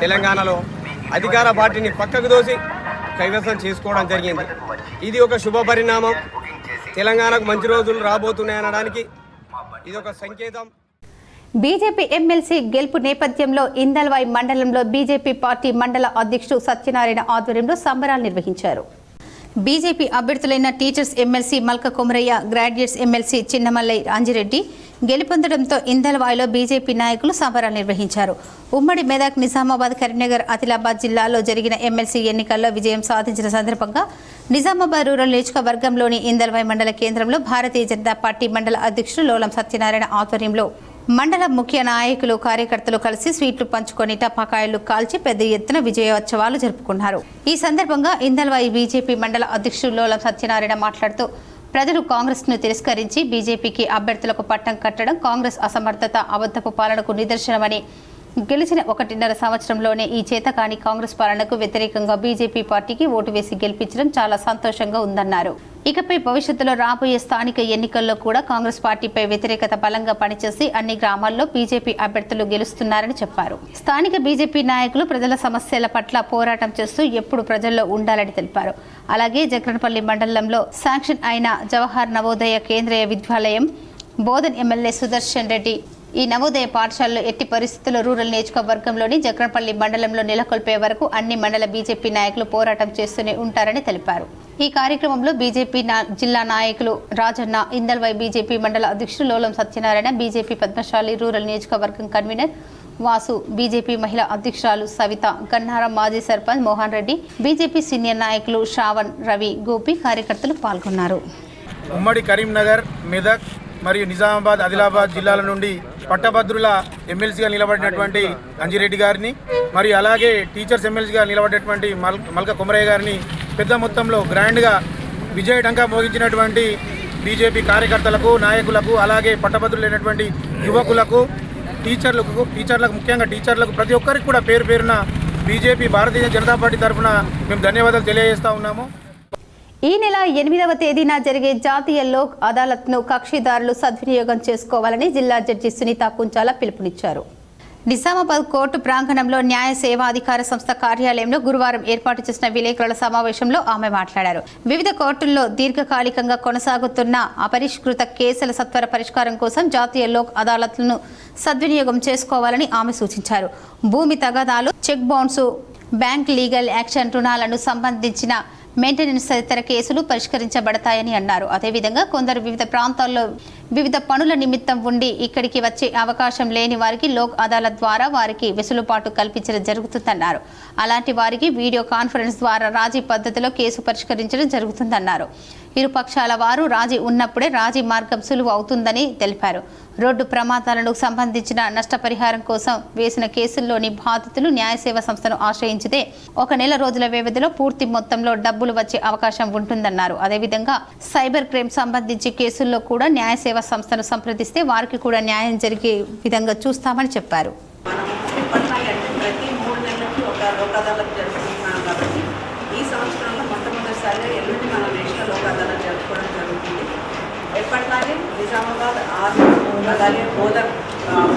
Speaker 4: తెలంగాణలో అధికార పార్టీని పక్కకు దోసి కైవసం చేసుకోవడం జరిగింది. ఇది ఒక శుభ పరిణామం. తెలంగాణకు మంచి రోజులు రాబోతున్నాయనడానికి ఇది ఒక సంకేతం.
Speaker 1: బీజేపీ ఎమ్మెల్సీ గెలుపు నేపథ్యంలో ఇందల్వాయి మండలంలో బీజేపీ పార్టీ మండల అధ్యక్షుడు సత్యనారాయణ ఆధ్వర్యంలో సంబరాలు నిర్వహించారు. బీజేపీ అభ్యర్థులైన teachers MLC Malka Komaraiah, graduates MLC Chinnamallai Ramjireddy గెలుపొందడంతో ఇందల్వాయిలో బీజేపీ నాయకులు సంబరాలు నిర్వహించారు. ఉమ్మడి మెదక్, నిజామాబాద్, కరీంనగర్, ఆదిలాబాద్ జిల్లాల్లో జరిగిన ఎమ్మెల్సీ ఎన్నికల్లో విజయం సాధించిన సందర్భంగా నిజామాబాద్ రూరల్ నియోజకవర్గంలోని ఇందల్వాయి మండల కేంద్రంలో భారతీయ జనతా పార్టీ మండల అధ్యక్షుడు లోలం సత్యనారాయణ ఆధ్వర్యంలో మండల ముఖ్య నాయకులు, కార్యకర్తలు కలిసి స్వీట్లు పంచుకొని టపాకాయలు కాల్చి పెద్ద ఎత్తున విజయోత్సవాలు జరుపుకున్నారు. ఈ సందర్భంగా ఇందల్వాయి బీజేపీ మండల అధ్యక్షుడు లోలం సత్యనారాయణ మాట్లాడుతూ ప్రజలు కాంగ్రెస్ను తిరస్కరించి బీజేపీకి అభ్యర్థులకు పట్టం కట్టడం కాంగ్రెస్ అసమర్థత, అబద్ధపు పాలనకు నిదర్శనమని, గెలిచిన 1.5 సంవత్సరంలోనే ఈ చేతకాని కాంగ్రెస్ పాలనకు వ్యతిరేకంగా బీజేపీ పార్టీకి ఓటు వేసి గెలిపించడం చాలా సంతోషంగా ఉందన్నారు. ఇకపై భవిష్యత్తులో రాబోయే స్థానిక ఎన్నికల్లో కూడా కాంగ్రెస్ పార్టీపై వ్యతిరేకత బలంగా పనిచేసి అన్ని గ్రామాల్లో బీజేపీ అభ్యర్థులు గెలుస్తున్నారని చెప్పారు. స్థానిక బీజేపీ నాయకులు ప్రజల సమస్యల పట్ల పోరాటం చేస్తూ ఎప్పుడు ప్రజల్లో ఉండాలని తెలిపారు. అలాగే జక్రన్పల్లి మండలంలో శాంక్షన్ అయిన జవహర్ నవోదయ కేంద్రీయ విద్యాలయం బోధన్ ఎమ్మెల్యే సుదర్శన్ రెడ్డి ఈ నవోదయ పాఠశాలలో ఎట్టి పరిస్థితుల్లో రూరల్ నియోజకవర్గంలోని జక్రన్పల్లి మండలంలో నెలకొల్పే వరకు అన్ని మండల బీజేపీ నాయకులు పోరాటం చేస్తూనే ఉంటారని తెలిపారు. ఈ కార్యక్రమంలో బీజేపీ జిల్లా నాయకులు రాజన్న, ఇందల్వై బీజేపీ మండల అధ్యక్షులు లోలం సత్యనారాయణ, బీజేపీ పద్మశాలి రూరల్ నియోజకవర్గం కన్వీనర్ వాసు, బీజేపీ మహిళా అధ్యక్షురాలు సవిత, గన్నారం మాజీ సర్పంచ్ మోహన్ రెడ్డి, బీజేపీ సీనియర్ నాయకులు శ్రావణ్, రవి, గోపి కార్యకర్తలు పాల్గొన్నారు.
Speaker 7: ఉమ్మడి కరీంనగర్, మెదక్ మరియు నిజామాబాద్, ఆదిలాబాద్ జిల్లాల నుండి పట్టభద్రుల ఎమ్మెల్సీగా నిలబడినటువంటి అంజిరెడ్డి గారిని మరియు అలాగే టీచర్స్ ఎమ్మెల్సీగా నిలబడినటువంటి మల్క కుమరయ్య గారిని పెద్ద మొత్తంలో గ్రాండ్గా విజయ డంకా మోగించినటువంటి బీజేపీ కార్యకర్తలకు, నాయకులకు, అలాగే పట్టభద్రులైనటువంటి యువకులకు, టీచర్లకు ముఖ్యంగా టీచర్లకు ప్రతి ఒక్కరికి కూడా పేరు పేరున బీజేపీ భారతీయ జనతా పార్టీ తరఫున మేము ధన్యవాదాలు తెలియజేస్తూ ఉన్నాము.
Speaker 1: ఈ నెల 8వ తేదీన జరిగే జాతీయ లోక్ అదాలత్ను కక్షిదారులు సద్వినియోగం చేసుకోవాలని జిల్లా జడ్జి సునీత కుంచాల పిలుపునిచ్చారు. నిజామాబాద్ కోర్టు ప్రాంగణంలో న్యాయ సేవాధికార సంస్థ కార్యాలయంలో గురువారం ఏర్పాటు చేసిన విలేకరుల సమావేశంలో ఆమె మాట్లాడారు. వివిధ కోర్టుల్లో దీర్ఘకాలికంగా కొనసాగుతున్న అపరిష్కృత కేసుల సత్వర పరిష్కారం కోసం జాతీయ లోక్ అదాలత్లను సద్వినియోగం చేసుకోవాలని ఆమె సూచించారు. భూమి తగాదాలు, check bounce, bank legal action రుణాలను సంబంధించిన మెయింటెనెన్స్ తదితర కేసులు పరిష్కరించబడతాయని అన్నారు. అదేవిధంగా కొందరు వివిధ ప్రాంతాల్లో వివిధ పనుల నిమిత్తం ఉండి ఇక్కడికి వచ్చే అవకాశం లేని వారికి లోక్ అదాలత్ ద్వారా వారికి వెసులుబాటు కల్పించడం జరుగుతుందన్నారు. అలాంటి వారికి వీడియో కాన్ఫరెన్స్ ద్వారా రాజీ పద్ధతిలో కేసు పరిష్కరించడం జరుగుతుందన్నారు. ఇరు పక్షాల వారు రాజీ ఉన్నప్పుడే రాజీ మార్గం సులువు అవుతుందని తెలిపారు. రోడ్డు ప్రమాదాలకు సంబంధించిన నష్టపరిహారం కోసం వేసిన కేసుల్లోని బాధితులు న్యాయసేవ సంస్థను ఆశ్రయించితే 1 నెల రోజుల వ్యవధిలో పూర్తి మొత్తంలో డబ్బులు వచ్చే అవకాశం ఉంటుందన్నారు. అదేవిధంగా సైబర్ క్రైమ్ సంబంధించి కేసుల్లో కూడా న్యాయసేవ సంస్థను సంప్రదిస్తే వారికి కూడా న్యాయం జరిగే విధంగా చూస్తామని చెప్పారు.
Speaker 8: ప్రతి 3 నెలలకి ఒక లోక్ అదాలత్ జరుపుకుంటున్నాం కాబట్టి ఈ సంవత్సరంలో మొట్టమొదటిసారిగా ఎల్లుండి మనం నేషనల్ లోక్ అదాలత్ జరుపుకోవడం జరుగుతుంది. ఎప్పటిలాగే నిజామాబాద్, అలాగే బోధన్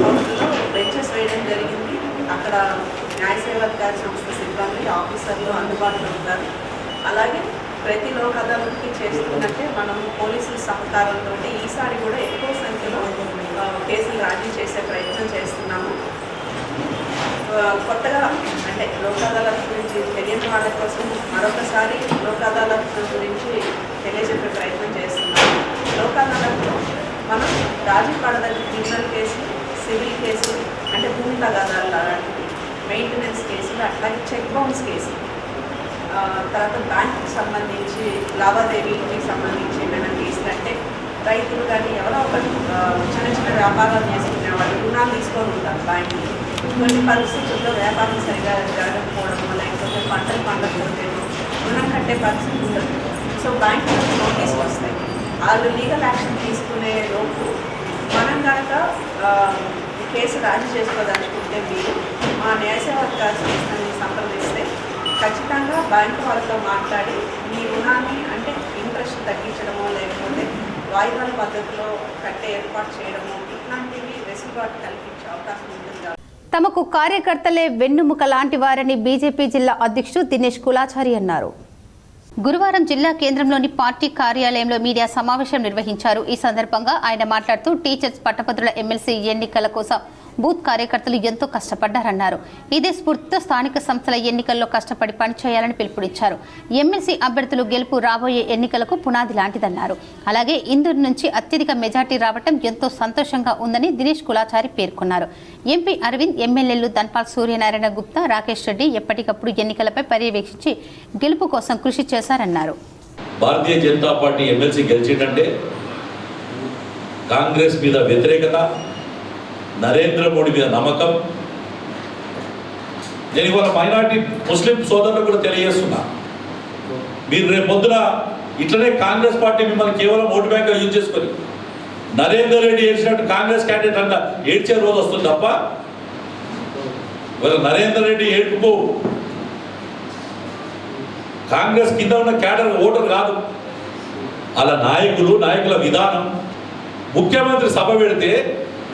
Speaker 8: కోర్టులో బెంచెస్ వేయడం జరిగింది. అక్కడ న్యాయ సేవాధికార సంస్థ సిబ్బంది, ఆఫీసర్లు అందుబాటులో ఉంటారు. అలాగే ప్రతి లోక్ అదాలత్కి చేస్తున్నట్టే మనం పోలీసుల సహకారంతో ఈసారి కూడా ఎక్కువ సంఖ్యలో కేసులు రాజీ చేసే ప్రయత్నం చేస్తున్నాము. కొత్తగా అంటే లోక్ అదాలత్ గురించి తెలియని వాళ్ళ కోసం మరొకసారి లోక్ అదాలత్ గురించి తెలియజెప్పే ప్రయత్నం చేస్తున్నాము. లోక్ అదాలత్లో మనం రాజీ పడదగ్గ క్రిమినల్ కేసులు, సివిల్ కేసులు అంటే భూమి తగాదాలు అలాంటివి, మెయింటెనెన్స్ కేసులు, అట్లాగే చెక్ బౌన్స్ కేసులు, తర్వాత బ్యాంకుకి సంబంధించి లావాదేవీలకి సంబంధించి ఏమైనా కేసులు రైతులు కానీ ఎవరో ఒకటి చిన్న చిన్న వ్యాపారాలు చేసుకునే వాళ్ళు రుణాలు తీసుకొని ఉంటారు బ్యాంకులు. కొన్ని పరిస్థితుల్లో వ్యాపారం సరిగా జరగకపోవడం, లేకపోతే పంటలు పండకపోతే రుణం కట్టే పరిస్థితి ఉండదు. సో బ్యాంకు నోటీసులు వస్తాయి. వాళ్ళు లీగల్ యాక్షన్ తీసుకునే లోపు మనం కనుక కేసు రాజీ చేసుకోదలుచుకుంటే మీరు మా న్యాయసేవాధికార సంస్థని సంప్రదిస్తే ఖచ్చితంగా బ్యాంకు వాళ్ళతో మాట్లాడి మీ రుణాన్ని అంటే ఇంట్రెస్ట్ తగ్గించడమో లేకపోతే వాయిదాల పద్ధతిలో కట్టే ఏర్పాటు చేయడమో ఇట్లాంటివి వెసులుబాటు కల్పించే అవకాశం ఉంటుంది.
Speaker 1: తమకు కార్యకర్తలే వెన్నుముక లాంటి వారని బీజేపీ జిల్లా అధ్యక్షుడు దినేష్ కులాచారి అన్నారు. గురువారం జిల్లా కేంద్రంలోని పార్టీ కార్యాలయంలో మీడియా సమావేశం నిర్వహించారు. ఈ సందర్భంగా ఆయన మాట్లాడుతూ టీచర్స్ పట్టభద్రుల ఎమ్మెల్సీ ఎన్నికల కోసం బూత్ కార్యకర్తలు ఎంతో కష్టపడ్డారన్నారు. ఇదే స్ఫూర్తితో స్థానిక సంస్థల ఎన్నికల్లో కష్టపడి పనిచేయాలని పిలుపునిచ్చారు. ఎమ్మెల్సీ అభ్యర్థులు గెలుపు రాబోయే ఎన్నికలకు పునాది లాంటిదన్నారు. అలాగే ఇందూరు నుంచి అత్యధిక మెజార్టీ రావడం ఎంతో సంతోషంగా ఉందని దినేష్ కులాచారి పేర్కొన్నారు. ఎంపీ అరవింద్, ఎమ్మెల్యేలు ధన్పాల్ సూర్యనారాయణ గుప్తా, రాకేష్ రెడ్డి ఎప్పటికప్పుడు ఎన్నికలపై పర్యవేక్షించి గెలుపు కోసం కృషి చేశారన్నారు.
Speaker 2: భారతీయ జనతా పార్టీ ఎమ్మెల్సీ గెలిచిందంటే కాంగ్రెస్ మీద వ్యతిరేకత, నరేంద్ర మోడీ మీద నమ్మకం. నేను ఇవాళ మైనార్టీ ముస్లిం సోదరులకు కూడా తెలియజేస్తున్నా, మీరు రేపు పొద్దున ఇట్లనే కాంగ్రెస్ పార్టీ మిమ్మల్ని కేవలం ఓటు బ్యాంక్గా యూజ్ చేసుకొని నరేందర్ రెడ్డి ఏడ్చినట్టు కాంగ్రెస్ క్యాండిడేట్ అంతా ఏడ్చే రోజు వస్తుంది తప్ప ఇవాళ నరేందర్ రెడ్డి ఏడుపు కాంగ్రెస్ కింద ఉన్న క్యాడర్ ఓటర్ కాదు. అలా నాయకుల విధానం. ముఖ్యమంత్రి సభ పెడితే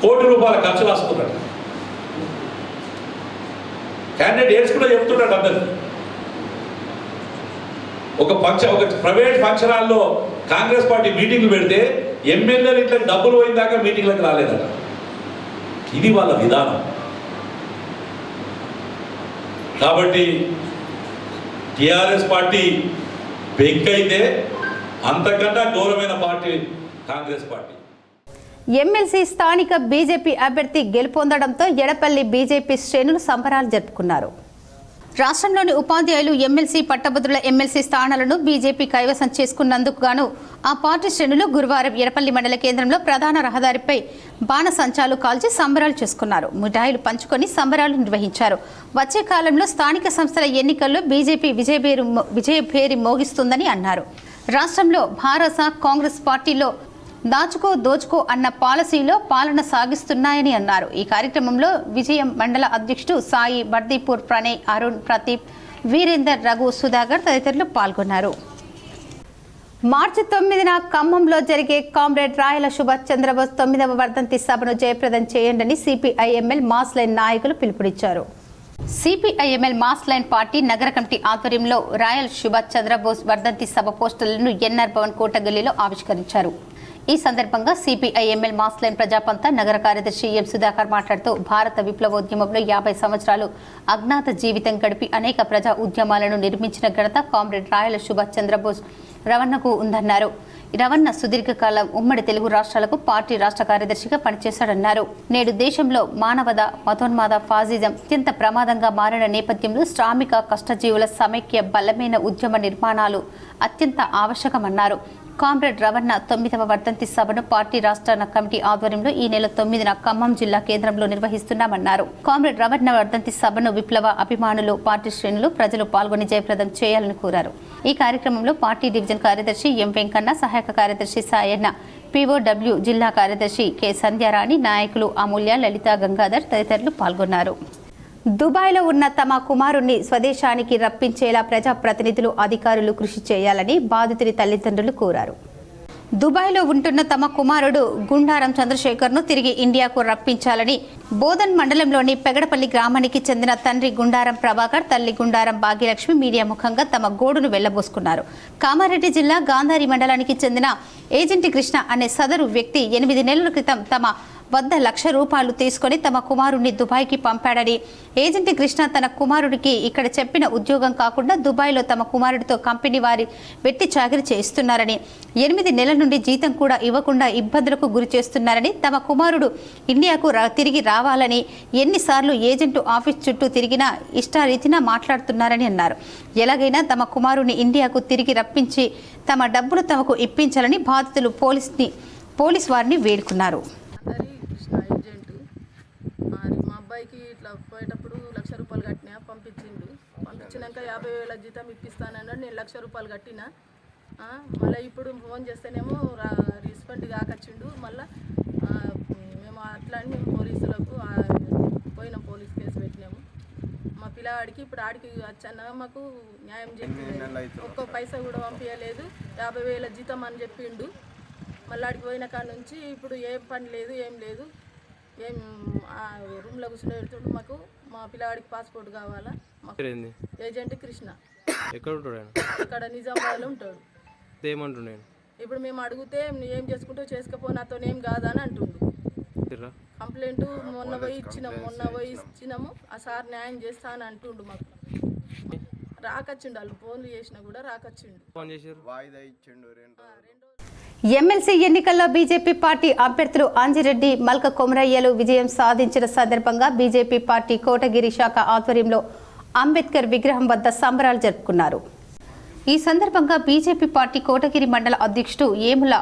Speaker 2: ₹1 కోటి ఖర్చు రాసుకున్నాడు. క్యాండిడేట్స్ కూడా చెప్తున్నాడు అందరికి. ఒక ప్రైవేట్ ఫంక్షన్ హాల్లో కాంగ్రెస్ పార్టీ మీటింగ్లు పెడితే ఎమ్మెల్యేలు ఇట్లా డబ్బులు పోయిన దాకా మీటింగ్లకు రాలేదట. ఇది వాళ్ళ విధానం. కాబట్టి టిఆర్ఎస్ పార్టీ బెంకైతే అంతకన్నా గౌరవమైన పార్టీ కాంగ్రెస్ పార్టీ.
Speaker 1: ఎమ్మెల్సీ స్థానిక బీజేపీ అభ్యర్థి గెలుపొందడంతో ఎడపల్లి బీజేపీ శ్రేణులు సంబరాలు జరుపుకున్నారు. రాష్ట్రంలోని ఉపాధ్యాయులు ఎమ్మెల్సీ పట్టభద్రుల ఎమ్మెల్సీ స్థానాలను బీజేపీ కైవసం చేసుకున్నందుకు గాను ఆ పార్టీ శ్రేణులు గురువారం ఎడపల్లి మండల కేంద్రంలో ప్రధాన రహదారిపై బాణసంచాలు కాల్చి సంబరాలు చేసుకున్నారు. మిఠాయిలు పంచుకొని సంబరాలు నిర్వహించారు. వచ్చే కాలంలో స్థానిక సంస్థల ఎన్నికల్లో బీజేపీ విజయభేరి మోగిస్తుందని అన్నారు. రాష్ట్రంలో భారత కాంగ్రెస్ పార్టీలో దాచుకో దోచుకో అన్న పాలసీలో పాలన సాగిస్తున్నాయని అన్నారు. ఈ కార్యక్రమంలో విజయం మండల అధ్యక్షుడు సాయి, బర్దీపూర్ ప్రణయ్, అరుణ్, ప్రదీప్, వీరేందర్, రఘు, సుధాకర్ తదితరులు పాల్గొన్నారు. మార్చి 9న ఖమ్మంలో జరిగే కామ్రేడ్ రాయల సుభాష్ చంద్రబోస్ 9వ వర్ధంతి సభను జయప్రదం చేయండి సిపిఐఎంఎల్ మాస్ లైన్ నాయకులు పిలుపునిచ్చారు. సిపిఐఎంఎల్ మాస్ లైన్ పార్టీ నగర కమిటీ ఆధ్వర్యంలో రాయల్ సుభాష్ చంద్రబోస్ వర్ధంతి సభ పోస్టర్లను ఎన్ఆర్ భవన్ కోటగల్లీలో ఆవిష్కరించారు. ఈ సందర్భంగా సిపిఐఎంఎల్ మాస్ లైన్ ప్రజాపంత నగర కార్యదర్శి ఎం సుధాకర్ మాట్లాడుతూ భారత విప్లవోద్యమంలో 50 సంవత్సరాలు అజ్ఞాత జీవితం గడిపి అనేక ప్రజా ఉద్యమాలను నిర్మించిన ఘనత కామ్రేడ్ రాయల సుభాష్ చంద్రబోస్ రవణకు ఉందన్నారు. రవణ సుదీర్ఘకాలం ఉమ్మడి తెలుగు రాష్ట్రాలకు పార్టీ రాష్ట్ర కార్యదర్శిగా పనిచేశాడన్నారు. నేడు దేశంలో మానవత, మతోన్మాద, ఫాసిజం అత్యంత ప్రమాదంగా మారిన నేపథ్యంలో శ్రామిక కష్టజీవుల సమైక్య బలమైన ఉద్యమ నిర్మాణాలు అత్యంత ఆవశ్యకమన్నారు. కామ్రేడ్ రవణ 9వ వర్ధంతి సభను పార్టీ రాష్ట్ర కమిటీ ఆధ్వర్యంలో ఈ నెల 9న ఖమ్మం జిల్లా కేంద్రంలో నిర్వహిస్తున్నామన్నారు. కామ్రేడ్ రవణ వర్ధంతి సభను విప్లవ అభిమానులు, పార్టీ శ్రేణులు, ప్రజలు పాల్గొని జయప్రదం చేయాలని కోరారు. ఈ కార్యక్రమంలో పార్టీ డివిజన్ కార్యదర్శి ఎం వెంకన్న, సహాయక కార్యదర్శి సాయన్న, పిఓడబ్ల్యూ జిల్లా కార్యదర్శి కె సంధ్యారాణి, నాయకులు అమూల్య, లలిత, గంగాధర్ తదితరులు పాల్గొన్నారు. దుబాయ్లో ఉన్న తమ కుమారుణ్ణి స్వదేశానికి రప్పించేలా ప్రజాప్రతినిధులు, అధికారులు కృషి చేయాలని బాధితుడి తల్లిదండ్రులు కోరారు. దుబాయ్లో ఉంటున్న తమ కుమారుడు గుండారం చంద్రశేఖర్ను తిరిగి ఇండియాకు రప్పించాలని బోధన్ మండలంలోని పెగడపల్లి గ్రామానికి చెందిన తండ్రి గుండారం ప్రభాకర్, తల్లి గుండారం భాగ్యలక్ష్మి మీడియా ముఖంగా తమ గోడును వెళ్లబోసుకున్నారు. కామారెడ్డి జిల్లా గాంధారి మండలానికి చెందిన ఏజెంటి కృష్ణ అనే సదరు వ్యక్తి 8 నెలల క్రితం తమ వద్ద ₹1,00,000 తీసుకుని తమ కుమారుడిని దుబాయ్కి పంపాడని, ఏజెంట్ కృష్ణ తన కుమారుడికి ఇక్కడ చెప్పిన ఉద్యోగం కాకుండా దుబాయ్లో తమ కుమారుడితో కంపెనీ వారి వెట్టి చాకిరీ చేయిస్తున్నారని, 8 నెలల నుండి జీతం కూడా ఇవ్వకుండా ఇబ్బందులకు గురి చేస్తున్నారని, తమ కుమారుడు ఇండియాకు తిరిగి రావాలని ఎన్నిసార్లు ఏజెంటు ఆఫీస్ చుట్టూ తిరిగినా ఇష్టారీతిన మాట్లాడుతున్నారని అన్నారు. ఎలాగైనా తమ కుమారుడిని ఇండియాకు తిరిగి రప్పించి తమ డబ్బులు తమకు ఇప్పించాలని బాధితులు పోలీస్ వారిని వేడుకున్నారు.
Speaker 9: మా అబ్బాయికి ఇట్లా పోయేటప్పుడు ₹1,00,000 కట్టినా, పంపించినాక 50,000 జీతం ఇప్పిస్తానన్నాడు. నేను ₹1,00,000 కట్టినా. మళ్ళీ ఇప్పుడు ఫోన్ చేస్తేనేమో రెస్పాండ్ కాకొచ్చిండు. మళ్ళీ మేము అట్లా అని మేము పోలీసులకు పోయినాం, పోలీస్ కేసు పెట్టినాము. మా పిల్లవాడికి ఇప్పుడు ఆడికి వచ్చాక మాకు న్యాయం చెప్పింది. ఒక్క పైసా కూడా పంపించలేదు. 50,000 జీతం అని చెప్పిండు. మళ్ళీ ఆడికి పోయిన కాడ నుంచి ఇప్పుడు ఏం పని లేదు, ఏం లేదు. ఏం రూమ్లో కూర్చుని పెడుతుండు. మాకు మా పిల్లవాడికి పాస్పోర్ట్ కావాలా. ఏజెంట్ కృష్ణ
Speaker 10: ఎక్కడ ఉంటాడు?
Speaker 9: ఇక్కడ నిజామాబాద్లో ఉంటాడు.
Speaker 10: ఏమంటుండే?
Speaker 9: ఇప్పుడు మేము అడిగితే ఏం చేసుకుంటూ చేసుకపో నాతోనేం కాదని అంటుండు. కంప్లైంట్ మొన్న పోయి ఇచ్చినాము. ఆ సార్ న్యాయం చేస్తా అని అంటుండు. మాకు రాకొచ్చిండు, వాళ్ళు ఫోన్లు చేసినా కూడా రాకొచ్చిండు.
Speaker 7: వాయిదా ఇచ్చిండు.
Speaker 1: ఎమ్మెల్సీ ఎన్నికల్లో బీజేపీ పార్టీ అభ్యర్థులు అంజిరెడ్డి, మల్క కొమరయ్యలు విజయం సాధించిన సందర్భంగా బీజేపీ పార్టీ కోటగిరి శాఖ ఆధ్వర్యంలో అంబేద్కర్ విగ్రహం వద్ద సంబరాలు జరుపుకున్నారు. ఈ సందర్భంగా బీజేపీ పార్టీ కోటగిరి మండల అధ్యక్షుడు ఏముల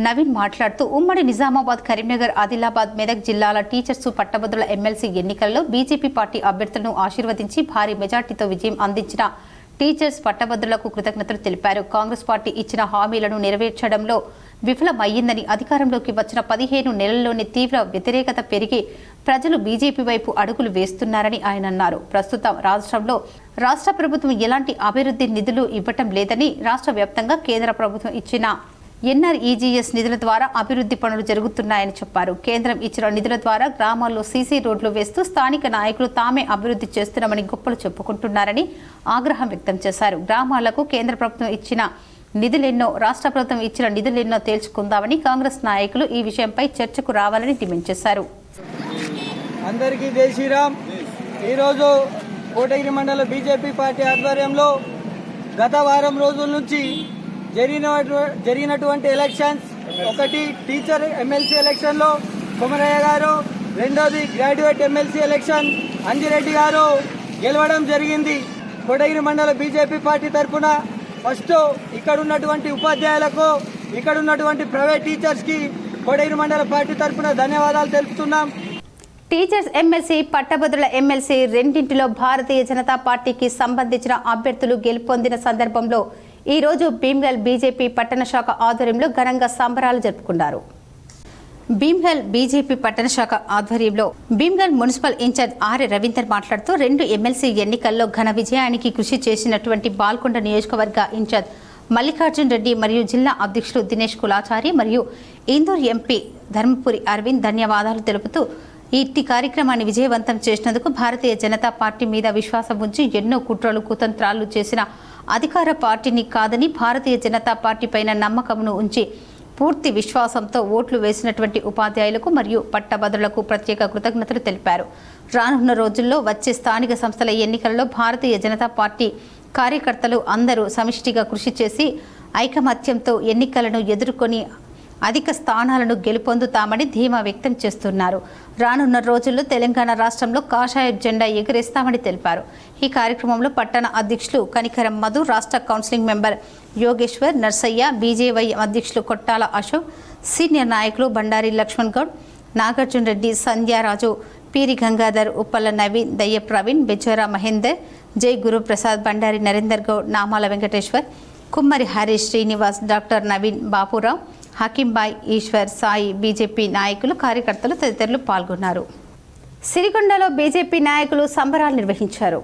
Speaker 1: నవీన్ మాట్లాడుతూ ఉమ్మడి నిజామాబాద్, కరీంనగర్, ఆదిలాబాద్, మెదక్ జిల్లాల టీచర్స్ పట్టభద్రుల ఎమ్మెల్సీ ఎన్నికల్లో బీజేపీ పార్టీ అభ్యర్థులను ఆశీర్వదించి భారీ మెజార్టీతో విజయం అందించిన టీచర్స్ పట్టభద్రులకు కృతజ్ఞతలు తెలిపారు. కాంగ్రెస్ పార్టీ ఇచ్చిన హామీలను నెరవేర్చడంలో విఫలమయ్యిందని, అధికారంలోకి వచ్చిన 15 నెలల్లోనే తీవ్ర వ్యతిరేకత పెరిగి ప్రజలు బీజేపీ వైపు అడుగులు వేస్తున్నారని ఆయన అన్నారు. ప్రస్తుతం రాష్ట్రంలో రాష్ట్ర ప్రభుత్వం ఎలాంటి అభివృద్ధి నిధులు ఇవ్వటం లేదని, రాష్ట్ర వ్యాప్తంగా కేంద్ర ప్రభుత్వం ఇచ్చిన NREGS నిధుల ద్వారా అభివృద్ధి పనులు జరుగుతున్నాయని చెప్పారు. కేంద్రం ఇచ్చిన నిధుల ద్వారా గ్రామాల్లో సీసీ రోడ్లు వేస్తూ స్థానిక నాయకులు తామే అభివృద్ధి చేస్తున్నామని గొప్పలు చెప్పుకుంటున్నారని ఆగ్రహం వ్యక్తం చేశారు. గ్రామాలకు కేంద్ర ప్రభుత్వం ఇచ్చిన నిధులెన్నో, రాష్ట్ర ప్రభుత్వం ఇచ్చిన నిధులెన్నో తేల్చుకుందామని కాంగ్రెస్ నాయకులు ఈ విషయంపై చర్చకు రావాలని డిమాండ్ చేశారు.
Speaker 11: అందరికీ జై శ్రీరామ్. ఈరోజు కోటగిరి మండల బీజేపీ పార్టీ ఆధ్వర్యంలో గత వారం రోజుల నుంచి జరిగినటువంటి ఎలక్షన్స్, ఒకటి టీచర్ ఎమ్మెల్సీ ఎలక్షన్లో కొమరయ్య గారు, రెండోది గ్రాడ్యుయేట్ ఎమ్మెల్సీ ఎలక్షన్ అంజిరెడ్డి గారు గెలవడం జరిగింది. కోటగిరి మండల బీజేపీ పార్టీ తరఫున ఫస్ట్ ఇక్కడ ఉన్నటువంటి ఉపాధ్యాయులకు, ఇక్కడ ఉన్నటువంటి ప్రైవేట్ టీచర్స్కి కోటగిరి మండల పార్టీ తరఫున ధన్యవాదాలు తెలుపుతున్నాం.
Speaker 1: టీచర్స్ ఎమ్మెల్సీ, పట్టభద్రుల ఎమ్మెల్సీ రెండింటిలో భారతీయ జనతా పార్టీకి సంబంధించిన అభ్యర్థులు గెలుపొందిన సందర్భంలో ఈ రోజు భీమ్గల్ బీజేపీ పట్టణ శాఖ ఆధ్వర్యంలో ఘనంగా సంబరాలు జరుపుకున్నారు. భీమ్గల్ బీజేపీ పట్టణ శాఖ ఆధ్వర్యంలో Bheemgal municipal incharge R Ravinder మాట్లాడుతూ 2 ఎమ్మెల్సీ ఎన్నికల్లో ఘన విజయానికి కృషి చేసినటువంటి బాల్కొండ నియోజకవర్గ ఇన్ఛార్జ్ మల్లికార్జున్ రెడ్డి మరియు జిల్లా అధ్యక్షులు దినేష్ కులాచారి మరియు ఇందూర్ ఎంపీ ధర్మపురి అరవింద్ ధన్యవాదాలు తెలుపుతూ ఇట్టి కార్యక్రమాన్ని విజయవంతం చేసినందుకు భారతీయ జనతా పార్టీ మీద విశ్వాసం ఉంచి ఎన్నో కుట్రలు కుతంత్రాలు చేసిన అధికార పార్టీని కాదని భారతీయ జనతా పార్టీ పైన నమ్మకమును ఉంచి పూర్తి విశ్వాసంతో ఓట్లు వేసినటువంటి ఉపాధ్యాయులకు మరియు పట్టభద్రులకు ప్రత్యేక కృతజ్ఞతలు తెలిపారు. రానున్న రోజుల్లో వచ్చే స్థానిక సంస్థల ఎన్నికలలో భారతీయ జనతా పార్టీ కార్యకర్తలు అందరూ సమిష్టిగా కృషి చేసి ఐకమత్యంతో ఎన్నికలను ఎదుర్కొని అధిక స్థానాలను గెలుపొందుతామని ధీమా వ్యక్తం చేస్తున్నారు. రానున్న రోజుల్లో తెలంగాణ రాష్ట్రంలో కాషాయ జెండా ఎగురేస్తామని తెలిపారు. ఈ కార్యక్రమంలో పట్టణ అధ్యక్షులు కనికరం మధు, రాష్ట్ర counselling member Yogeshwar Narsaiah, BJY అధ్యక్షులు కొట్టాల అశోక్, సీనియర్ నాయకులు బండారి లక్ష్మణ్ గౌడ్, నాగార్జున రెడ్డి, సంధ్యారాజు, పీరి గంగాధర్, ఉప్పల నవీన్, దయ్య ప్రవీణ్, బెజోరా మహేందర్, జై గురుప్రసాద్, బండారి నరేందర్ గౌడ్, నామాల వెంకటేశ్వర్, కుమ్మరి హరీష్, శ్రీనివాస్, డాక్టర్ నవీన్, బాపురావు, హకీంబాయ్, ఈశ్వర్, సాయి, బీజేపీ నాయకులు, కార్యకర్తలు తదితరులు పాల్గొన్నారు. సిరికొండలో బీజేపీ నాయకులు సంబరాలు నిర్వహించారు.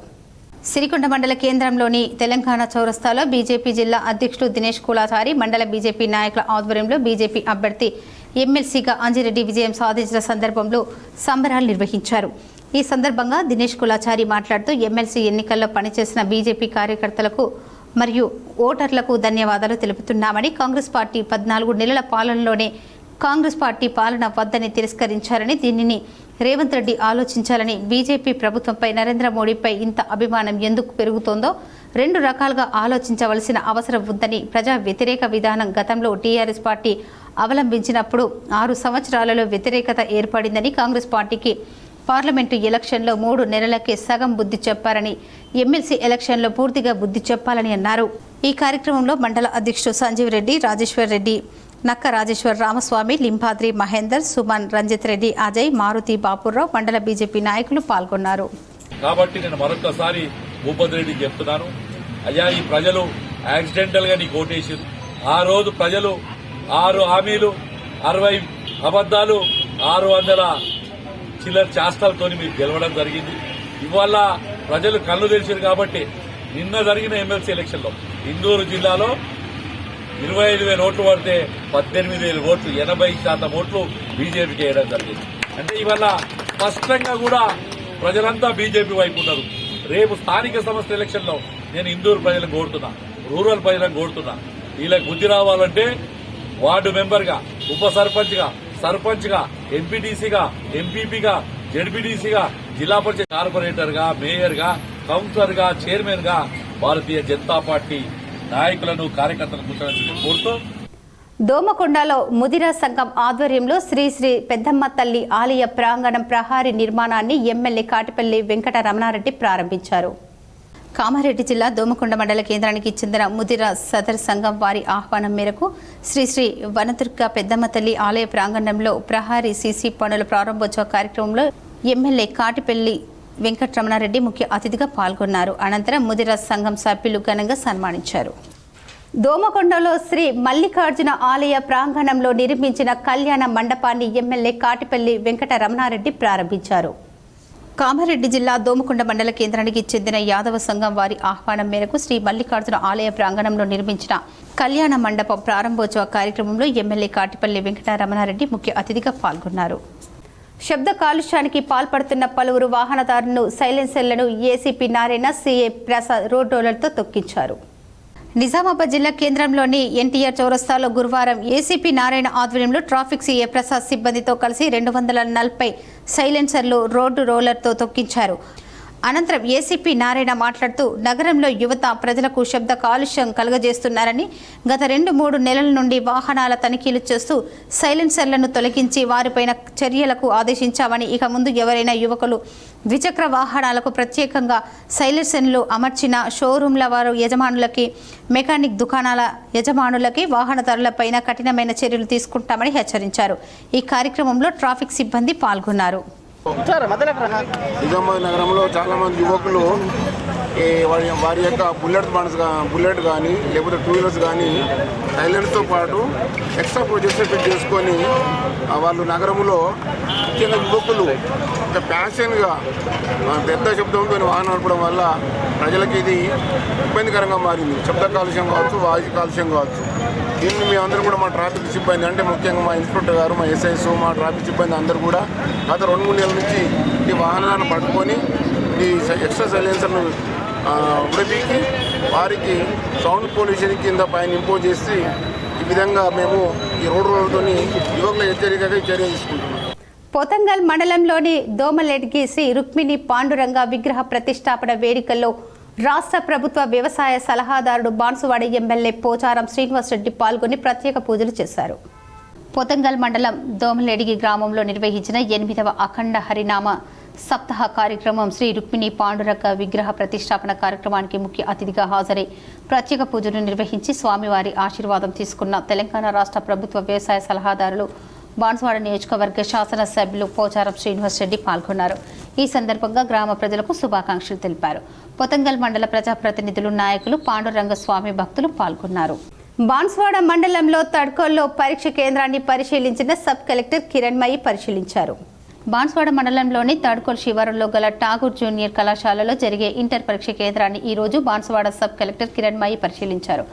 Speaker 1: సిరికొండ మండల కేంద్రంలోని తెలంగాణ చౌరస్తాలో బీజేపీ జిల్లా అధ్యక్షులు దినేష్ కులాచారి మండల బీజేపీ నాయకుల ఆధ్వర్యంలో బీజేపీ అభ్యర్థి ఎమ్మెల్సీగా అంజిరెడ్డి విజయం సాధించిన సందర్భంలో సంబరాలు నిర్వహించారు. ఈ సందర్భంగా దినేష్ కులాచారి మాట్లాడుతూ ఎమ్మెల్సీ ఎన్నికల్లో పనిచేసిన బీజేపీ కార్యకర్తలకు మరియు ఓటర్లకు ధన్యవాదాలు తెలుపుతున్నామని, కాంగ్రెస్ పార్టీ 14 నెలల పాలనలోనే కాంగ్రెస్ పార్టీ పాలన వద్దని తిరస్కరించారని, దీనిని రేవంత్ రెడ్డి ఆలోచించాలని, బీజేపీ ప్రభుత్వంపై నరేంద్ర మోడీపై ఇంత అభిమానం ఎందుకు పెరుగుతోందో 2 రకాలుగా ఆలోచించవలసిన అవసరం ఉందని, ప్రజా వ్యతిరేక విధానం గతంలో టీఆర్ఎస్ పార్టీ అవలంబించినప్పుడు 6 సంవత్సరాలలో వ్యతిరేకత ఏర్పడిందని, కాంగ్రెస్ పార్టీకి పార్లమెంటు ఎలక్షన్లో 3 నెలలకే సగం బుద్ధి చెప్పారని, ఎమ్మెల్సీ ఎలక్షన్లో పూర్తిగా బుద్ధి చెప్పాలని అన్నారు. ఈ కార్యక్రమంలో మండల అధ్యక్షుడు సంజీవ్ రెడ్డి, రాజేశ్వర్ రెడ్డి, నక్క రాజేశ్వర్, రామస్వామి, లింబాద్రి, మహేందర్, సుమన్, రంజిత్ రెడ్డి, అజయ్, మారుతి, బాపుర్రావు, మండల బీజేపీ నాయకులు పాల్గొన్నారు.
Speaker 2: కాబట్టి నేను మరొకసారి భూపతి రెడ్డికి చెప్తున్నాను, అయ్యా ఈ ప్రజలు యాక్సిడెంటల్ గా నీకు ఓటేసారు. ఆ రోజు ప్రజలు 6 హామీలు, 60 అబద్దాలు, 600 చిల్లర చేష్టలతో మీరు గెలవడం జరిగింది. ఇవాళ ప్రజలు కళ్ళు తెరిచారు కాబట్టి నిన్న జరిగిన ఎమ్మెల్సీ ఎలక్షన్లో ఇందూరు జిల్లాలో 25,000 ఓట్లు పడితే 18,000 ఓట్లు, 80% ఓట్లు బీజేపీకి వేయడం జరిగింది. అంటే ఇవాళ స్పష్టంగా కూడా ప్రజలంతా బీజేపీ వైపు ఉన్నారు. రేపు స్థానిక సంస్థ ఎలక్షన్లో నేను ఇందూరు ప్రజలను కోరుతున్నా, రూరల్ ప్రజలను కోరుతున్నా, వీళ్ళకి బుద్ధి రావాలంటే వార్డు మెంబర్గా, ఉప సర్పంచ్గా, సర్పంచ్గా, ఎంపీటీసీగా, ఎంపీపీగా, జెడ్పీటీసీగా, జిల్లా పరిషత్ కార్పొరేటర్గా, మేయర్గా, కౌన్సిలర్గా, చైర్మన్గా భారతీయ జనతా పార్టీ నాయకులను, కార్యకర్తలను కూర్చోవాలని కోరుతూ
Speaker 1: దోమకొండలో ముదిరా సంఘం ఆధ్వర్యంలో శ్రీ శ్రీ పెద్దమ్మ తల్లి ఆలయ ప్రాంగణం ప్రహారీ నిర్మాణాన్ని ఎమ్మెల్యే కాటిపల్లి వెంకట రమణారెడ్డి ప్రారంభించారు. కామారెడ్డి జిల్లా దోమకొండ మండల కేంద్రానికి చెందిన ముదిరా సదర్ సంఘం వారి ఆహ్వానం మేరకు శ్రీ శ్రీ వనదుర్గ పెద్దమ్మ తల్లి ఆలయ ప్రాంగణంలో ప్రహారీ సీసీ పనుల ప్రారంభోత్సవ కార్యక్రమంలో ఎమ్మెల్యే కాటిపల్లి వెంకటరమణారెడ్డి ముఖ్య అతిథిగా పాల్గొన్నారు. అనంతరం ముదిరా సంఘం సభ్యులు ఘనంగా సన్మానించారు. దోమకొండలో శ్రీ మల్లికార్జున ఆలయ ప్రాంగణంలో నిర్మించిన కళ్యాణ మండపాన్ని ఎమ్మెల్యే కాటిపల్లి వెంకట రమణారెడ్డి ప్రారంభించారు. కామారెడ్డి జిల్లా దోమకొండ మండల కేంద్రానికి చెందిన యాదవ సంఘం వారి ఆహ్వానం మేరకు శ్రీ మల్లికార్జున ఆలయ ప్రాంగణంలో నిర్మించిన కళ్యాణ మండపం ప్రారంభోత్సవ కార్యక్రమంలో ఎమ్మెల్యే కాటిపల్లి వెంకటరమణారెడ్డి ముఖ్య అతిథిగా పాల్గొన్నారు. శబ్ద కాలుష్యానికి పాల్పడుతున్న పలువురు వాహనదారులను సైలెన్సర్లను ACP Narayana, CA Prasad road రోలర్తో తొక్కించారు. నిజామాబాద్ జిల్లా కేంద్రంలోని ఎన్టీఆర్ చౌరస్తాలో గురువారం ఏసీపీ నారాయణ ఆధ్వర్యంలో ట్రాఫిక్ సీఏ ప్రసాద్ సిబ్బందితో కలిసి 240 సైలెన్సర్లు రోడ్డు రోలర్తో తొక్కించారు. అనంతరం ఏసీపీ నారాయణ మాట్లాడుతూ నగరంలో యువత ప్రజలకు శబ్ద కాలుష్యం కలుగజేస్తున్నారని గత 2-3 నెలల నుండి వాహనాల తనిఖీలు చేస్తూ సైలెన్సర్లను తొలగించి వారిపైన చర్యలకు ఆదేశించామని, ఇక ముందు ఎవరైనా యువకులు ద్విచక్ర వాహనాలకు ప్రత్యేకంగా సైలెన్సర్లు అమర్చిన షోరూంల వారు యజమానులకి, మెకానిక్ దుకాణాల యజమానులకి, వాహనదారులపైన కఠినమైన చర్యలు తీసుకుంటామని హెచ్చరించారు. ఈ కార్యక్రమంలో ట్రాఫిక్ సిబ్బంది పాల్గొన్నారు.
Speaker 12: నిజామాబాద్ నగరంలో చాలామంది యువకులు వారి యొక్క బుల్లెట్ కానీ లేకపోతే 2 వీలర్స్ కానీ సైలెన్స్తో పాటు ఎక్స్ట్రా ప్రొజెక్టర్ ఫిట్ చేసుకొని వాళ్ళు నగరంలో ముఖ్యంగా యువకులు ఒక ప్యాషన్గా పెద్ద శబ్దంతో వాహనం నడపడం వల్ల ప్రజలకి ఇది ఇబ్బందికరంగా మారింది. శబ్ద కాలుష్యం కావచ్చు, వాయు కాలుష్యం కావచ్చు. దీన్ని మీ అందరూ కూడా మా ట్రాఫిక్ సిబ్బంది అంటే ముఖ్యంగా మా ఇన్స్పెక్టర్ గారు, మా ఎస్ఐస్, మా ట్రాఫిక్ సిబ్బంది అందరూ కూడా గత 2-3 నెలల నుంచి ఈ వాహనాలను పట్టుకొని ఈ ఎక్స్ట్రా సైలెన్సర్ను ఉడపీకి వారికి సౌండ్ పొల్యూషన్ కింద పైన ఇంపోజ్ చేసి ఈ విధంగా మేము ఈ రోడ్డు రోడ్లతో యువకుల హెచ్చరికగా చర్య తీసుకుంటున్నాం.
Speaker 1: పోతంగల్ మండలంలోని దోమలెడ్గి శ్రీ రుక్మిణి పాండురంగ విగ్రహ ప్రతిష్టాపన వేడుకల్లో రాష్ట్ర ప్రభుత్వ వ్యవసాయ సలహాదారుడు బాన్సువాడ ఎమ్మెల్యే పోచారం శ్రీనివాసరెడ్డి పాల్గొని ప్రత్యేక పూజలు చేశారు. పోతంగల్ మండలం దోమలెడిగి గ్రామంలో నిర్వహించిన 8వ అఖండ హరినామ సప్తాహ కార్యక్రమం శ్రీ రుక్మిణి పాండురంగ విగ్రహ ప్రతిష్టాపన కార్యక్రమానికి ముఖ్య అతిథిగా హాజరై ప్రత్యేక పూజలు నిర్వహించి స్వామివారి ఆశీర్వాదం తీసుకున్న తెలంగాణ రాష్ట్ర ప్రభుత్వ వ్యవసాయ సలహాదారులు బాన్సువాడ నియోజకవర్గ శాసనసభ్యులు పోచారం శ్రీనివాసరెడ్డి పాల్గొన్నారు. ఈ సందర్భంగా గ్రామ ప్రజలకు శుభాకాంక్షలు తెలిపారు. పోతంగల్ మండల ప్రజాప్రతినిధులు, నాయకులు, పాండురంగ స్వామి భక్తులు పాల్గొన్నారు. బాన్సువాడ మండలంలో తడ్కోల్లో పరీక్ష కేంద్రాన్ని పరిశీలించిన సబ్ కలెక్టర్ కిరణ్మయి పరిశీలించారు. బాన్సువాడ మండలంలోని తడ్కోల్ శివారులో గల ఠాగూర్ జూనియర్ కళాశాలలో జరిగే ఇంటర్ పరీక్ష కేంద్రాన్ని ఈ రోజు బాన్సువాడ సబ్ కలెక్టర్ కిరణ్మయి పరిశీలించారు.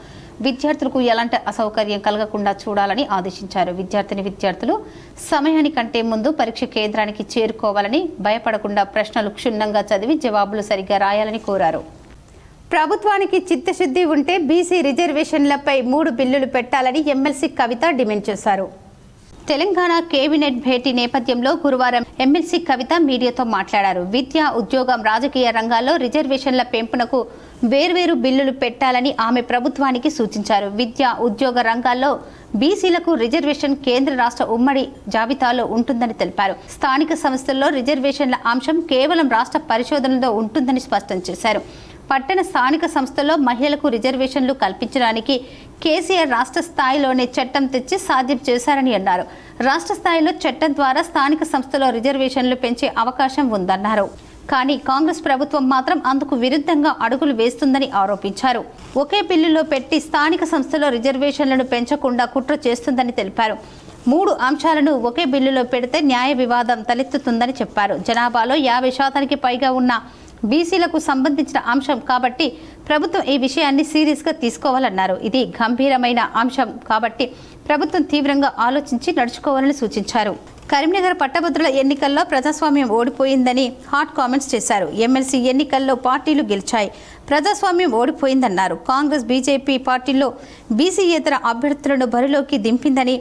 Speaker 1: విద్యార్థులకు ఎలాంటి అసౌకర్యం కలగకుండా చూడాలని ఆదేశించారు. విద్యార్థులు సమయానికంటే ముందు పరీక్ష కేంద్రానికి చేరుకోవాలని, భయపడకుండా ప్రశ్నలు క్షుణ్ణంగా చదివి జవాబులు సరిగ్గా రాయాలని కోరారు. ప్రభుత్వానికి చిత్తశుద్ధి ఉంటే బీసీ రిజర్వేషన్లపై 3 బిల్లులు పెట్టాలని ఎమ్మెల్సీ కవిత డిమాండ్ చేశారు. తెలంగాణ కేబినెట్ భేటీ నేపథ్యంలో గురువారం ఎమ్మెల్సీ కవిత మీడియాతో మాట్లాడారు. విద్య, ఉద్యోగం, రాజకీయ రంగాల్లో రిజర్వేషన్ల పెంపునకు వేర్వేరు బిల్లులు పెట్టాలని ఆమె ప్రభుత్వానికి సూచించారు. విద్య, ఉద్యోగ రంగాల్లో బీసీలకు రిజర్వేషన్ కేంద్ర రాష్ట్ర ఉమ్మడి జాబితాలో ఉంటుందని తెలిపారు. స్థానిక సంస్థల్లో రిజర్వేషన్ల అంశం కేవలం రాష్ట్ర పరిశోధనలో ఉంటుందని స్పష్టం చేశారు. పట్టణ స్థానిక సంస్థల్లో మహిళలకు రిజర్వేషన్లు కల్పించడానికి కేసీఆర్ రాష్ట్ర స్థాయిలోనే చట్టం తెచ్చి సాధ్యం చేశారని అన్నారు. రాష్ట్ర స్థాయిలో చట్టం ద్వారా స్థానిక సంస్థలో రిజర్వేషన్లు పెంచే అవకాశం ఉందన్నారు. కానీ కాంగ్రెస్ ప్రభుత్వం మాత్రం అందుకు విరుద్ధంగా అడుగులు వేస్తుందని ఆరోపించారు. ఒకే బిల్లులో పెట్టి స్థానిక సంస్థలో రిజర్వేషన్లను పెంచకుండా కుట్ర చేస్తుందని తెలిపారు. 3 అంశాలను ఒకే బిల్లులో పెడితే న్యాయ వివాదం తలెత్తుతుందని చెప్పారు. జనాభాలో 50% పైగా ఉన్న బీసీలకు సంబంధించిన అంశం కాబట్టి ప్రభుత్వం ఈ విషయాన్ని సీరియస్గా తీసుకోవాలన్నారు. ఇది గంభీరమైన అంశం కాబట్టి ప్రభుత్వం తీవ్రంగా ఆలోచించి నడుచుకోవాలని సూచించారు. కరీంనగర్ పట్టభద్రుల ఎన్నికల్లో ప్రజాస్వామ్యం ఓడిపోయిందని హాట్ కామెంట్స్ చేశారు. ఎమ్మెల్సీ ఎన్నికల్లో పార్టీలు గెలిచాయి, ప్రజాస్వామ్యం ఓడిపోయిందన్నారు. కాంగ్రెస్, బీజేపీ పార్టీల్లో బీసీయేతర అభ్యర్థులను బరిలోకి దింపిందని,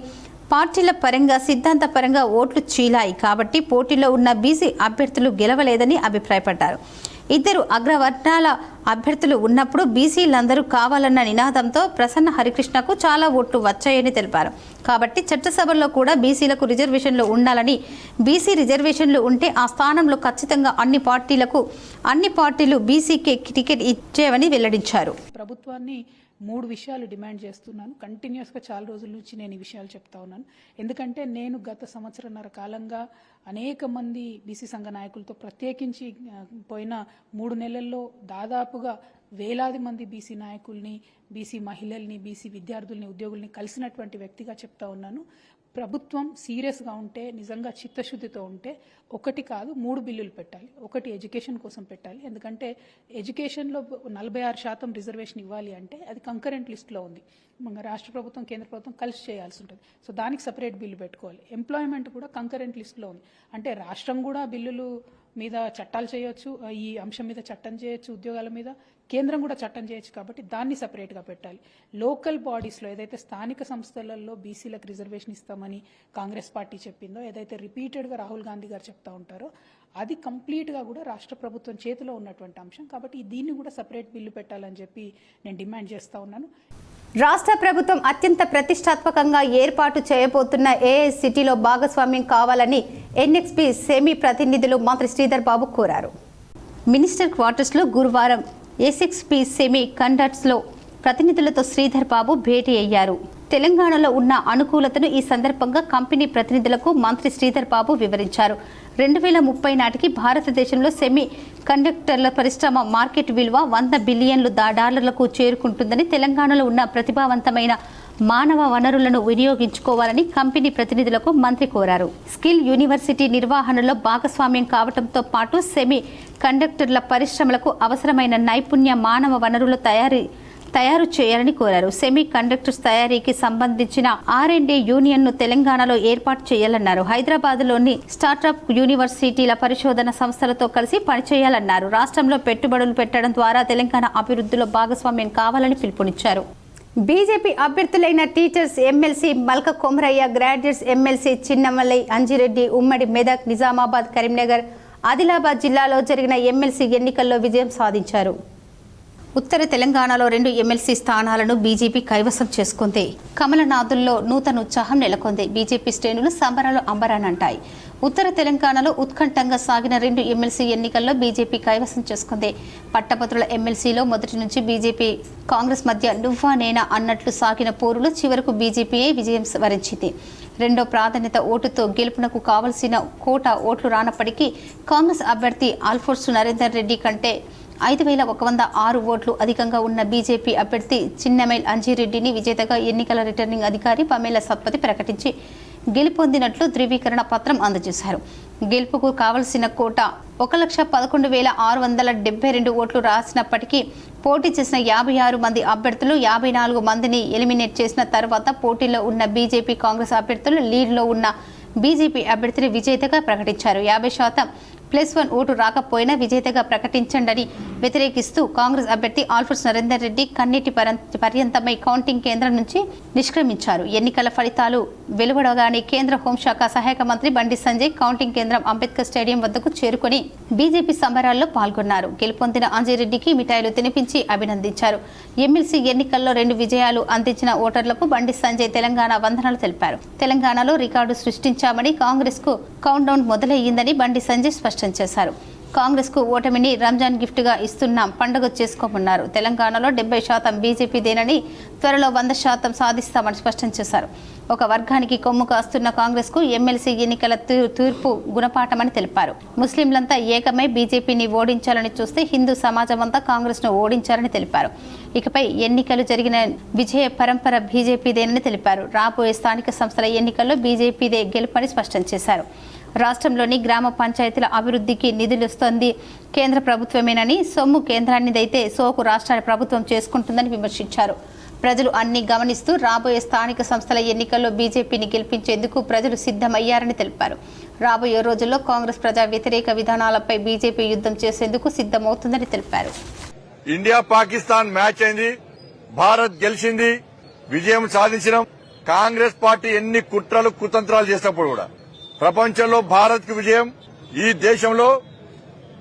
Speaker 1: పార్టీల పరంగా సిద్ధాంతపరంగా ఓట్లు చీలాయి కాబట్టి పోటీలో ఉన్న బీసీ అభ్యర్థులు గెలవలేదని అభిప్రాయపడ్డారు. 2 అగ్రవర్ణాల అభ్యర్థులు ఉన్నప్పుడు బీసీలందరూ కావాలన్న నినాదంతో ప్రసన్న హరికృష్ణకు చాలా ఓట్లు వచ్చాయని తెలిపారు. కాబట్టి చట్టసభల్లో కూడా బీసీలకు రిజర్వేషన్లు ఉండాలని, బీసీ రిజర్వేషన్లు ఉంటే ఆ స్థానంలో ఖచ్చితంగా అన్ని పార్టీలు బీసీకి టికెట్ ఇచ్చేవని వెల్లడించారు.
Speaker 13: ప్రభుత్వాన్ని 3 విషయాలు డిమాండ్ చేస్తున్నాను. కంటిన్యూస్గా చాలా రోజుల నుంచి నేను ఈ విషయాలు చెప్తా ఉన్నాను. ఎందుకంటే నేను గత సంవత్సరన్నర కాలంగా అనేక మంది బీసీ సంఘ నాయకులతో ప్రత్యేకించి పోయిన 3 నెలల్లో దాదాపుగా వేలాది మంది బీసీ నాయకుల్ని, బీసీ మహిళల్ని, బీసీ విద్యార్థుల్ని, ఉద్యోగుల్ని కలిసినటువంటి వ్యక్తిగా చెప్తా ఉన్నాను. ప్రభుత్వం సీరియస్గా ఉంటే, నిజంగా చిత్తశుద్ధితో ఉంటే 1 కాదు 3 బిల్లులు పెట్టాలి. ఒకటి ఎడ్యుకేషన్ కోసం పెట్టాలి, ఎందుకంటే ఎడ్యుకేషన్లో 46% రిజర్వేషన్ ఇవ్వాలి అంటే అది కంకరెంట్ లిస్ట్లో ఉంది. మన రాష్ట్ర ప్రభుత్వం, కేంద్ర ప్రభుత్వం కలిసి చేయాల్సి ఉంటుంది. సో దానికి సపరేట్ బిల్లు పెట్టుకోవాలి. ఎంప్లాయ్మెంట్ కూడా కంకరెంట్ లిస్ట్లో ఉంది. అంటే రాష్ట్రం కూడా బిల్లులు మీద చట్టాలు చేయొచ్చు, ఈ అంశం మీద చట్టం చేయొచ్చు, ఉద్యోగాల మీద కేంద్రం కూడా చట్టం చేయొచ్చు. కాబట్టి దాన్ని సపరేట్గా పెట్టాలి. లోకల్ బాడీస్లో ఏదైతే స్థానిక సంస్థలలో బీసీలకు రిజర్వేషన్ ఇస్తామని కాంగ్రెస్ పార్టీ చెప్పిందో, ఏదైతే రిపీటెడ్గా రాహుల్ గాంధీ గారు చెప్తా ఉంటారో, అది కంప్లీట్గా కూడా రాష్ట్ర ప్రభుత్వం చేతిలో ఉన్నటువంటి అంశం. కాబట్టి దీన్ని కూడా సపరేట్ బిల్లు పెట్టాలని చెప్పి నేను డిమాండ్ చేస్తూ ఉన్నాను.
Speaker 1: రాష్ట్ర ప్రభుత్వం అత్యంత ప్రతిష్టాత్మకంగా ఏర్పాటు చేయబోతున్న ఏఐసిటీలో భాగస్వామ్యం కావాలని ఎన్ఎక్స్పీ సెమీ ప్రతినిధులు మంత్రి శ్రీధర్ బాబు కోరారు. మినిస్టర్ క్వార్టర్స్లో గురువారం ఎస్ఎక్స్పీ సెమీ కండక్టర్స్లో ప్రతినిధులతో శ్రీధర్ బాబు భేటీ అయ్యారు. తెలంగాణలో ఉన్న అనుకూలతను ఈ సందర్భంగా కంపెనీ ప్రతినిధులకు మంత్రి శ్రీధర్ బాబు వివరించారు. 2030 నాటికి భారతదేశంలో సెమీ కండక్టర్ల పరిశ్రమ మార్కెట్ విలువ $100 బిలియన్లు డాలర్లకు చేరుకుంటుందని, తెలంగాణలో ఉన్న ప్రతిభావంతమైన మానవ వనరులను వినియోగించుకోవాలని కంపెనీ ప్రతినిధులకు మంత్రి కోరారు. స్కిల్ యూనివర్సిటీ నిర్వహణలో భాగస్వామ్యం కావడంతో పాటు సెమీ కండక్టర్ల పరిశ్రమలకు అవసరమైన నైపుణ్య మానవ వనరుల తయారు చేయాలని కోరారు. సెమీ కండక్టర్స్ తయారీకి సంబంధించిన R&D యూనియన్ను తెలంగాణలో ఏర్పాటు చేయాలన్నారు. హైదరాబాద్లోని స్టార్టప్ యూనివర్సిటీల పరిశోధన సంస్థలతో కలిసి పనిచేయాలన్నారు. రాష్ట్రంలో పెట్టుబడులు పెట్టడం ద్వారా తెలంగాణ అభివృద్ధిలో భాగస్వామ్యం కావాలని పిలుపునిచ్చారు. బీజేపీ అభ్యర్థులైన teachers MLC Malka Komaraiah, graduates MLC Chinnamalai Anjireddy ఉమ్మడి మెదక్, నిజామాబాద్, కరీంనగర్, ఆదిలాబాద్ జిల్లాలో జరిగిన ఎమ్మెల్సీ ఎన్నికల్లో విజయం సాధించారు. ఉత్తర తెలంగాణలో 2 ఎమ్మెల్సీ స్థానాలను బీజేపీ కైవసం చేసుకుంది. కమలనాథుల్లో నూతన ఉత్సాహం నెలకొంది. బీజేపీ శ్రేణులు సంబరాలు అంబరానంటాయి. ఉత్తర తెలంగాణలో ఉత్కంఠంగా సాగిన 2 ఎమ్మెల్సీ ఎన్నికల్లో బీజేపీ కైవసం చేసుకుంది. పట్టభద్రుల ఎమ్మెల్సీలో మొదటి నుంచి బీజేపీ, కాంగ్రెస్ మధ్య నువ్వా నేనా అన్నట్లు సాగిన పోరులో చివరకు బీజేపీయే విజయం వరించింది. రెండో ప్రాధాన్యత ఓటుతో గెలుపునకు కావలసిన కోటా ఓట్లు రానప్పటికీ కాంగ్రెస్ అభ్యర్థి ఆల్ఫోర్స్ నరేందర్ రెడ్డి కంటే 5,106 ఓట్లు అధికంగా ఉన్న బీజేపీ అభ్యర్థి చిన్నమైల్ అంజిరెడ్డిని విజేతగా ఎన్నికల రిటర్నింగ్ అధికారి పమేలా సత్పతి ప్రకటించి గెలుపొందినట్లు ధృవీకరణ పత్రం అందజేశారు. గెలుపుకు కావలసిన కోట 1,11,672 ఓట్లు రాసినప్పటికీ పోటీ చేసిన 56 మంది అభ్యర్థులు 54 మందిని ఎలిమినేట్ చేసిన తర్వాత పోటీలో ఉన్న బీజేపీ, కాంగ్రెస్ అభ్యర్థులు లీడ్లో ఉన్న బీజేపీ అభ్యర్థిని విజేతగా ప్రకటించారు. 50% +1 ఓటు రాకపోయినా విజేతగా ప్రకటించండి వ్యతిరేకిస్తూ కాంగ్రెస్ అభ్యర్థి ఆల్ఫోర్స్ నరేందర్ రెడ్డి కన్నీటి పర్యంతమై కౌంటింగ్ కేంద్రం నుంచి నిష్క్రమించారు. ఎన్నికల ఫలితాలు వెలువడగానే కేంద్ర హోంశాఖ సహాయక మంత్రి బండి సంజయ్ కౌంటింగ్ కేంద్రం అంబేద్కర్ స్టేడియం వద్దకు చేరుకుని బీజేపీ సంబరాల్లో పాల్గొన్నారు. గెలుపొందిన అంజిరెడ్డికి మిఠాయిలు తినిపించి అభినందించారు. ఎమ్మెల్సీ ఎన్నికల్లో 2 విజయాలు అందించిన ఓటర్లకు బండి సంజయ్ తెలంగాణ వందనాలు తెలిపారు. తెలంగాణలో రికార్డు సృష్టించామని, కాంగ్రెస్ కు కౌంట్ డౌన్ మొదలయ్యిందని బండి సంజయ్ స్పష్టం చేశారు. కాంగ్రెస్ కు ఓటమిని రంజాన్ గిఫ్ట్ గా ఇస్తున్నాం, పండుగ చేసుకోమన్నారు. తెలంగాణలో 70% బీజేపీదేనని, త్వరలో 100% సాధిస్తామని స్పష్టం చేశారు. ఒక వర్గానికి కొమ్ము కాస్తున్న కాంగ్రెస్ కు ఎమ్మెల్సీ ఎన్నికల తీర్పు గుణపాఠమని తెలిపారు. ముస్లింలంతా ఏకమై బీజేపీని ఓడించాలని చూస్తే హిందూ సమాజం అంతా కాంగ్రెస్ ను ఓడించాలని తెలిపారు. ఇకపై ఎన్నికలు జరిగిన విజయ పరంపర బీజేపీదేనని తెలిపారు. రాబోయే స్థానిక సంస్థల ఎన్నికల్లో బీజేపీదే గెలుపని స్పష్టం చేశారు. రాష్ట్రంలోని గ్రామ పంచాయతీల అభివృద్ధికి నిధులిస్తోంది కేంద్ర ప్రభుత్వమేనని, సొమ్ము కేంద్రానిదైతే సోకు రాష్ట్ర ప్రభుత్వం చేసుకుంటుందని విమర్శించారు. ప్రజలు అన్ని గమనిస్తూ రాబోయే స్థానిక సంస్థల ఎన్నికల్లో బీజేపీని గెలిపించేందుకు ప్రజలు సిద్ధమయ్యారని తెలిపారు. రాబోయే రోజుల్లో కాంగ్రెస్ ప్రజా వ్యతిరేక విధానాలపై బీజేపీ యుద్ధం చేసేందుకు సిద్ధమవుతుందని తెలిపారు.
Speaker 14: ఇండియా పాకిస్తాన్ మ్యాచ్ అయింది, భారత్ గెలిచింది, విజయం సాధించడం. కాంగ్రెస్ పార్టీ ఎన్ని కుట్రలు కుతంత్రాలు చేసినప్పుడు కూడా ప్రపంచంలో భారత్ కి విజయం, ఈ దేశంలో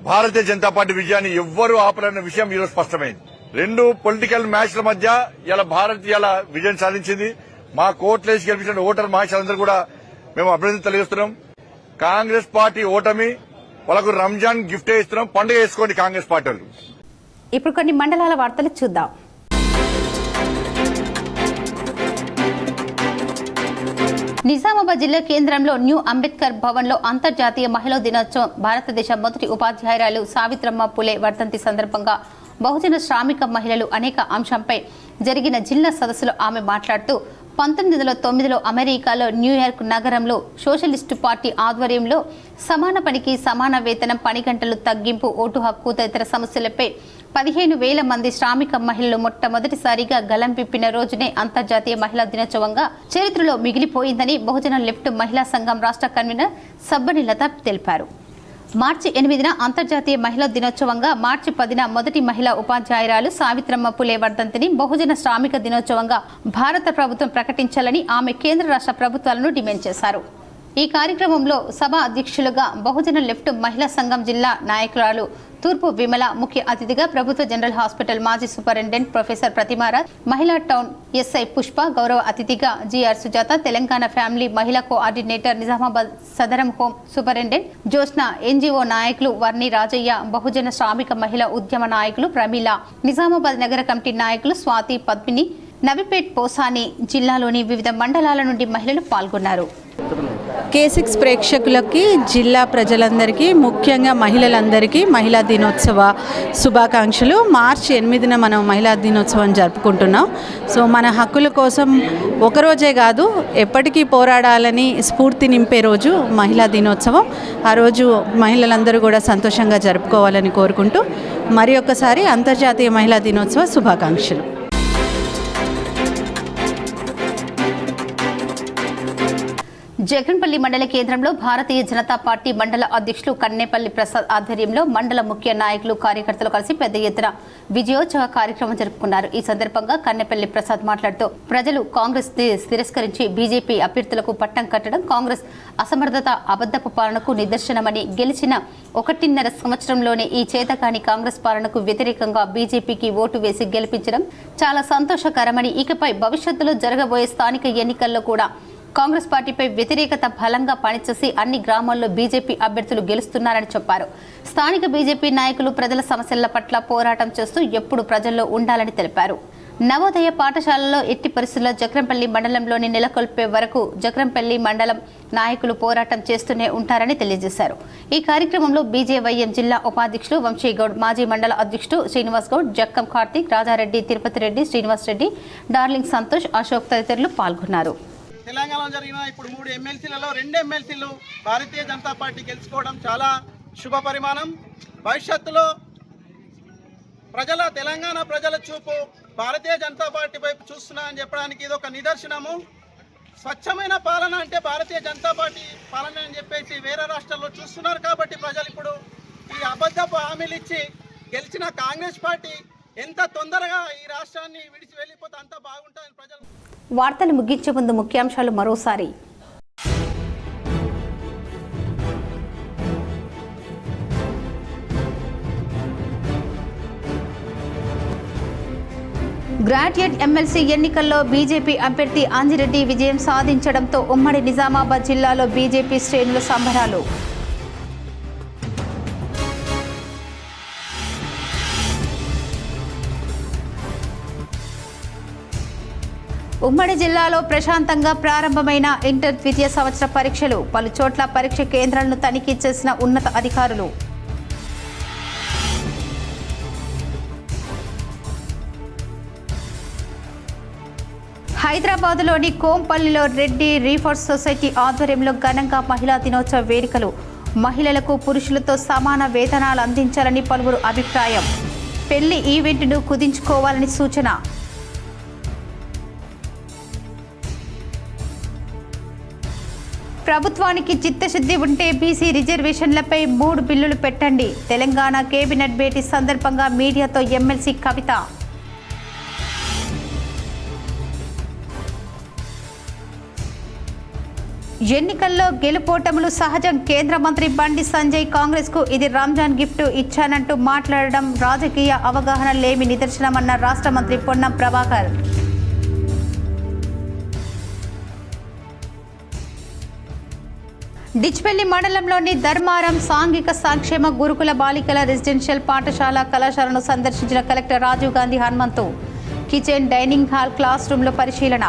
Speaker 14: భారతీయ జనతా పార్టీ విజయాన్ని ఎవ్వరూ ఆపలేని విషయం ఈరోజు స్పష్టమైంది. 2 పొలిటికల్ మ్యాచ్ల మధ్య ఇలా భారత్ ఇలా విజయం సాధించింది. మా కోట్లేసి గెలిపించిన ఓటర్ మహాశయులందరూ కూడా మేము అభినందన తెలియజేస్తున్నాం. కాంగ్రెస్ పార్టీ ఓటమి వాళ్ళకు రంజాన్ గిఫ్ట్ ఇస్తున్నాం, పండుగ చేసుకోండి కాంగ్రెస్ పార్టీ.
Speaker 1: ఇప్పుడు కొన్ని మండలాల వార్తలు చూద్దాం. నిజామాబాద్ జిల్లా కేంద్రంలో న్యూ అంబేద్కర్ భవన్ లో అంతర్జాతీయ మహిళా దినోత్సవం భారతదేశ మొదటి ఉపాధ్యాయురాలు సావిత్రమ్మ పులే వర్ధంతి సందర్భంగా బహుజన శ్రామిక మహిళలు అనేక అంశంపై జరిగిన జిల్లా సదస్సులో ఆమె మాట్లాడుతూ 1909లో అమెరికాలో న్యూయార్క్ నగరంలో సోషలిస్టు పార్టీ ఆధ్వర్యంలో సమాన పనికి సమాన వేతనం, పని గంటలు తగ్గింపు, ఓటు హక్కు తదితర సమస్యలపై 15,000 మంది శ్రామిక మహిళలు మొట్టమొదటిసారిగా గలం విప్పిన రోజునే అంతర్జాతీయ మహిళా దినోత్సవంగా చరిత్రలో మిగిలిపోయిందని బహుజన లెఫ్ట్ మహిళా సంఘం రాష్ట్ర కన్వీనర్ సబ్బని లత తెలిపారు. మార్చి 8న అంతర్జాతీయ మహిళా దినోత్సవంగా, మార్చి 10న మొదటి మహిళా ఉపాధ్యాయురాలు సావిత్రమ్మ పులే వర్ధంతిని బహుజన శ్రామిక దినోత్సవంగా భారత ప్రభుత్వం ప్రకటించాలని ఆమె కేంద్ర రాష్ట్ర ప్రభుత్వాలను డిమాండ్ చేశారు. ఈ కార్యక్రమంలో సభ అధ్యక్షులుగా బహుజన లెఫ్ట్ మహిళా సంఘం జిల్లా నాయకురాలు తూర్పు విమల, ముఖ్య అతిథిగా ప్రభుత్వ జనరల్ హాస్పిటల్ మాజీ సూపరింటెండెంట్ ప్రొఫెసర్ ప్రతిమారాజ్, మహిళా టౌన్ ఎస్ఐ పుష్ప, గౌరవ అతిథిగా జిఆర్ సుజాత, తెలంగాణ ఫ్యామిలీ మహిళా కోఆర్డినేటర్ నిజామాబాద్ సదరం హోం సూపరింటెండెంట్ జ్యోత్స్న, ఎన్జిఓ నాయకులు వర్ణి రాజయ్య, బహుజన శ్రామిక మహిళా ఉద్యమ నాయకులు ప్రమీల, నిజామాబాద్ నగర కమిటీ నాయకులు స్వాతి, పద్మిని, నవిపేట్, పోసాని, జిల్లాలోని వివిధ మండలాల నుండి మహిళలు పాల్గొన్నారు.
Speaker 15: K6 ప్రేక్షకులకి, జిల్లా ప్రజలందరికీ, ముఖ్యంగా మహిళలందరికీ మహిళా దినోత్సవ శుభాకాంక్షలు. మార్చి 8న మనం మహిళా దినోత్సవం జరుపుకుంటున్నాం. సో మన హక్కుల కోసం ఒకరోజే కాదు, ఎప్పటికీ పోరాడాలని స్ఫూర్తి నింపే రోజు మహిళా దినోత్సవం. ఆ రోజు మహిళలందరూ కూడా సంతోషంగా జరుపుకోవాలని కోరుకుంటూ మరి ఒక్కసారి అంతర్జాతీయ మహిళా దినోత్సవ శుభాకాంక్షలు.
Speaker 1: జగన్పల్లి మండల కేంద్రంలో భారతీయ జనతా పార్టీ మండల అధ్యక్షులు కన్నేపల్లి ప్రసాద్ ఆధ్వర్యంలో మండల ముఖ్య నాయకులు, కార్యకర్తలు కలిసి పెద్ద ఎత్తున విజయోత్సవ కార్యక్రమం జరుపుకున్నారు. ఈ సందర్భంగా కన్నేపల్లి ప్రసాద్ మాట్లాడుతూ ప్రజలు కాంగ్రెస్ తిరస్కరించి బీజేపీ అభ్యర్థులకు పట్టం కట్టడం కాంగ్రెస్ అసమర్థత, అబద్ధపు పాలనకు నిదర్శనమని, గెలిచిన 1.5 సంవత్సరంలోనే ఈ చేతకాని కాంగ్రెస్ పాలనకు వ్యతిరేకంగా బీజేపీకి ఓటు వేసి గెలిపించడం చాలా సంతోషకరమని, ఇకపై భవిష్యత్తులో జరగబోయే స్థానిక ఎన్నికల్లో కూడా కాంగ్రెస్ పార్టీపై వ్యతిరేకత బలంగా పనిచేసి అన్ని గ్రామాల్లో బీజేపీ అభ్యర్థులు గెలుస్తున్నారని చెప్పారు. స్థానిక బీజేపీ నాయకులు ప్రజల సమస్యల పట్ల పోరాటం చేస్తూ ఎప్పుడు ప్రజల్లో ఉండాలని తెలిపారు. నవోదయ పాఠశాలలో ఎట్టి పరిస్థితుల్లో జక్రంపల్లి మండలంలోని నెలకొల్పే వరకు జక్రంపల్లి మండలం నాయకులు పోరాటం చేస్తూనే ఉంటారని తెలియజేశారు. ఈ కార్యక్రమంలో బీజేవైఎం జిల్లా ఉపాధ్యక్షులు వంశీగౌడ్, మాజీ మండల అధ్యక్షుడు శ్రీనివాస్ గౌడ్, జక్కం కార్తీక్, రాజారెడ్డి, తిరుపతి రెడ్డి, శ్రీనివాస్ రెడ్డి, డార్లింగ్ సంతోష్, అశోక్ తదితరులు పాల్గొన్నారు.
Speaker 7: తెలంగాణలో జరిగిన ఇప్పుడు 3 ఎమ్మెల్సీలలో 2 ఎమ్మెల్సీలు భారతీయ జనతా పార్టీ గెలుచుకోవడం చాలా శుభ పరిమాణం. భవిష్యత్తులో తెలంగాణ ప్రజల చూపు భారతీయ జనతా పార్టీ వైపు చూస్తున్నారని చెప్పడానికి ఇది ఒక నిదర్శనము. స్వచ్ఛమైన పాలన అంటే భారతీయ జనతా పార్టీ పాలన అని చెప్పేసి వేరే రాష్ట్రాల్లో చూస్తున్నారు. కాబట్టి ప్రజలు ఇప్పుడు ఈ అబద్ధపు హామీలు ఇచ్చి గెలిచిన కాంగ్రెస్ పార్టీ ఎంత తొందరగా ఈ రాష్ట్రాన్ని విడిచి వెళ్ళిపోతే అంత బాగుంటుందని ప్రజలు.
Speaker 1: వార్తలు ముగించే ముందు ముఖ్యాంశాలు మరోసారి. గ్రాడ్యుయేట్ ఎమ్మెల్సీ ఎన్నికల్లో బీజేపీ అభ్యర్థి అంజిరెడ్డి విజయం సాధించడంతో ఉమ్మడి నిజామాబాద్ జిల్లాలో బీజేపీ శ్రేణుల సంబరాలు. ఉమ్మడి జిల్లాలో ప్రశాంతంగా ప్రారంభమైన ఇంటర్ ద్వితీయ సంవత్సర పరీక్షలు. పలు చోట్ల పరీక్ష కేంద్రాలను తనిఖీ చేసిన ఉన్నత అధికారులు. హైదరాబాద్లోని కోంపల్లిలో రెడ్డి రీఫర్స్ సొసైటీ ఆధ్వర్యంలో ఘనంగా మహిళా దినోత్సవ వేడుకలు. మహిళలకు పురుషులతో సమాన వేతనాలు అందించాలని పలువురు అభిప్రాయం. పెళ్లి ఈవెంట్ను కుదించుకోవాలని సూచన. ప్రభుత్వానికి చిత్తశుద్ధి ఉంటే బీసీ రిజర్వేషన్లపై 3 బిల్లులు పెట్టండి. తెలంగాణ కేబినెట్ భేటీ సందర్భంగా మీడియాతో ఎమ్మెల్సీ కవిత. ఎన్నికల్లో గెలుపోటములు సహజం. కేంద్ర మంత్రి బండి సంజయ్ కాంగ్రెస్కు ఇది రంజాన్ గిఫ్ట్ ఇచ్చానంటూ మాట్లాడడం రాజకీయ అవగాహన లేమి నిదర్శనమన్న రాష్ట్ర మంత్రి పొన్నం ప్రభాకర్. డిచ్పల్లి మండలంలోని ధర్మారం సాంఘిక సంక్షేమ గురుకుల బాలికల రెసిడెన్షియల్ పాఠశాల కళాశాలను సందర్శించిన collector Rajiv Gandhi Hanumanthu. Kitchen, dining hall, class రూమ్లో పరిశీలన.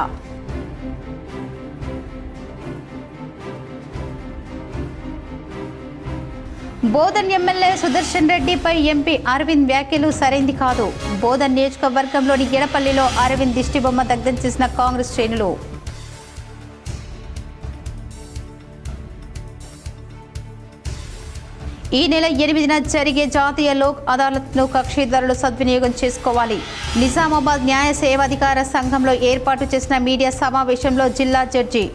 Speaker 1: బోధన్ ఎమ్మెల్యే సుదర్శన్ రెడ్డిపై ఎంపీ అరవింద్ వ్యాఖ్యలు సరైంది కాదు. బోధన్ నియోజకవర్గంలోని ఎడపల్లిలో అరవింద్ దిష్టిబొమ్మ దగ్ధం చేసిన కాంగ్రెస్ శ్రేణులు. ఈ నెల 8న జరిగే జాతీయ లోక్ అదాలత్ను కక్షిదారులు సద్వినియోగం చేసుకోవాలి. నిజామాబాద్ న్యాయ సేవాధికార సంఘంలో ఏర్పాటు చేసిన మీడియా సమావేశంలో జిల్లా జడ్జి.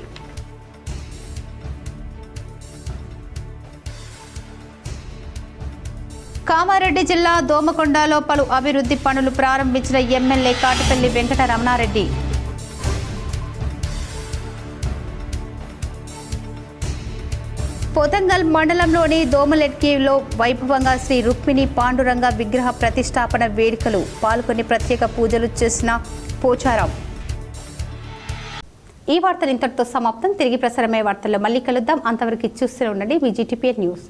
Speaker 1: కామారెడ్డి జిల్లా దోమకొండలో పలు అభివృద్ధి పనులు ప్రారంభించిన ఎమ్మెల్యే కాటపల్లి వెంకట రమణారెడ్డి. పోతంగల్ మండలంలోని దోమలెట్కిలో వైభవంగా శ్రీ రుక్మిణి పాండురంగ విగ్రహ ప్రతిష్టాపన వేడుకలు పాల్గొని ప్రత్యేక పూజలు చేసిన పోచారం. ఈ వార్తలు ఇంతటితో సమాప్తం. తిరిగి ప్రసారమయ్యే వార్తల్లో మళ్ళీ కలుద్దాం. అంతవరకు చూస్తూనే ఉండండి మీ GTPL న్యూస్.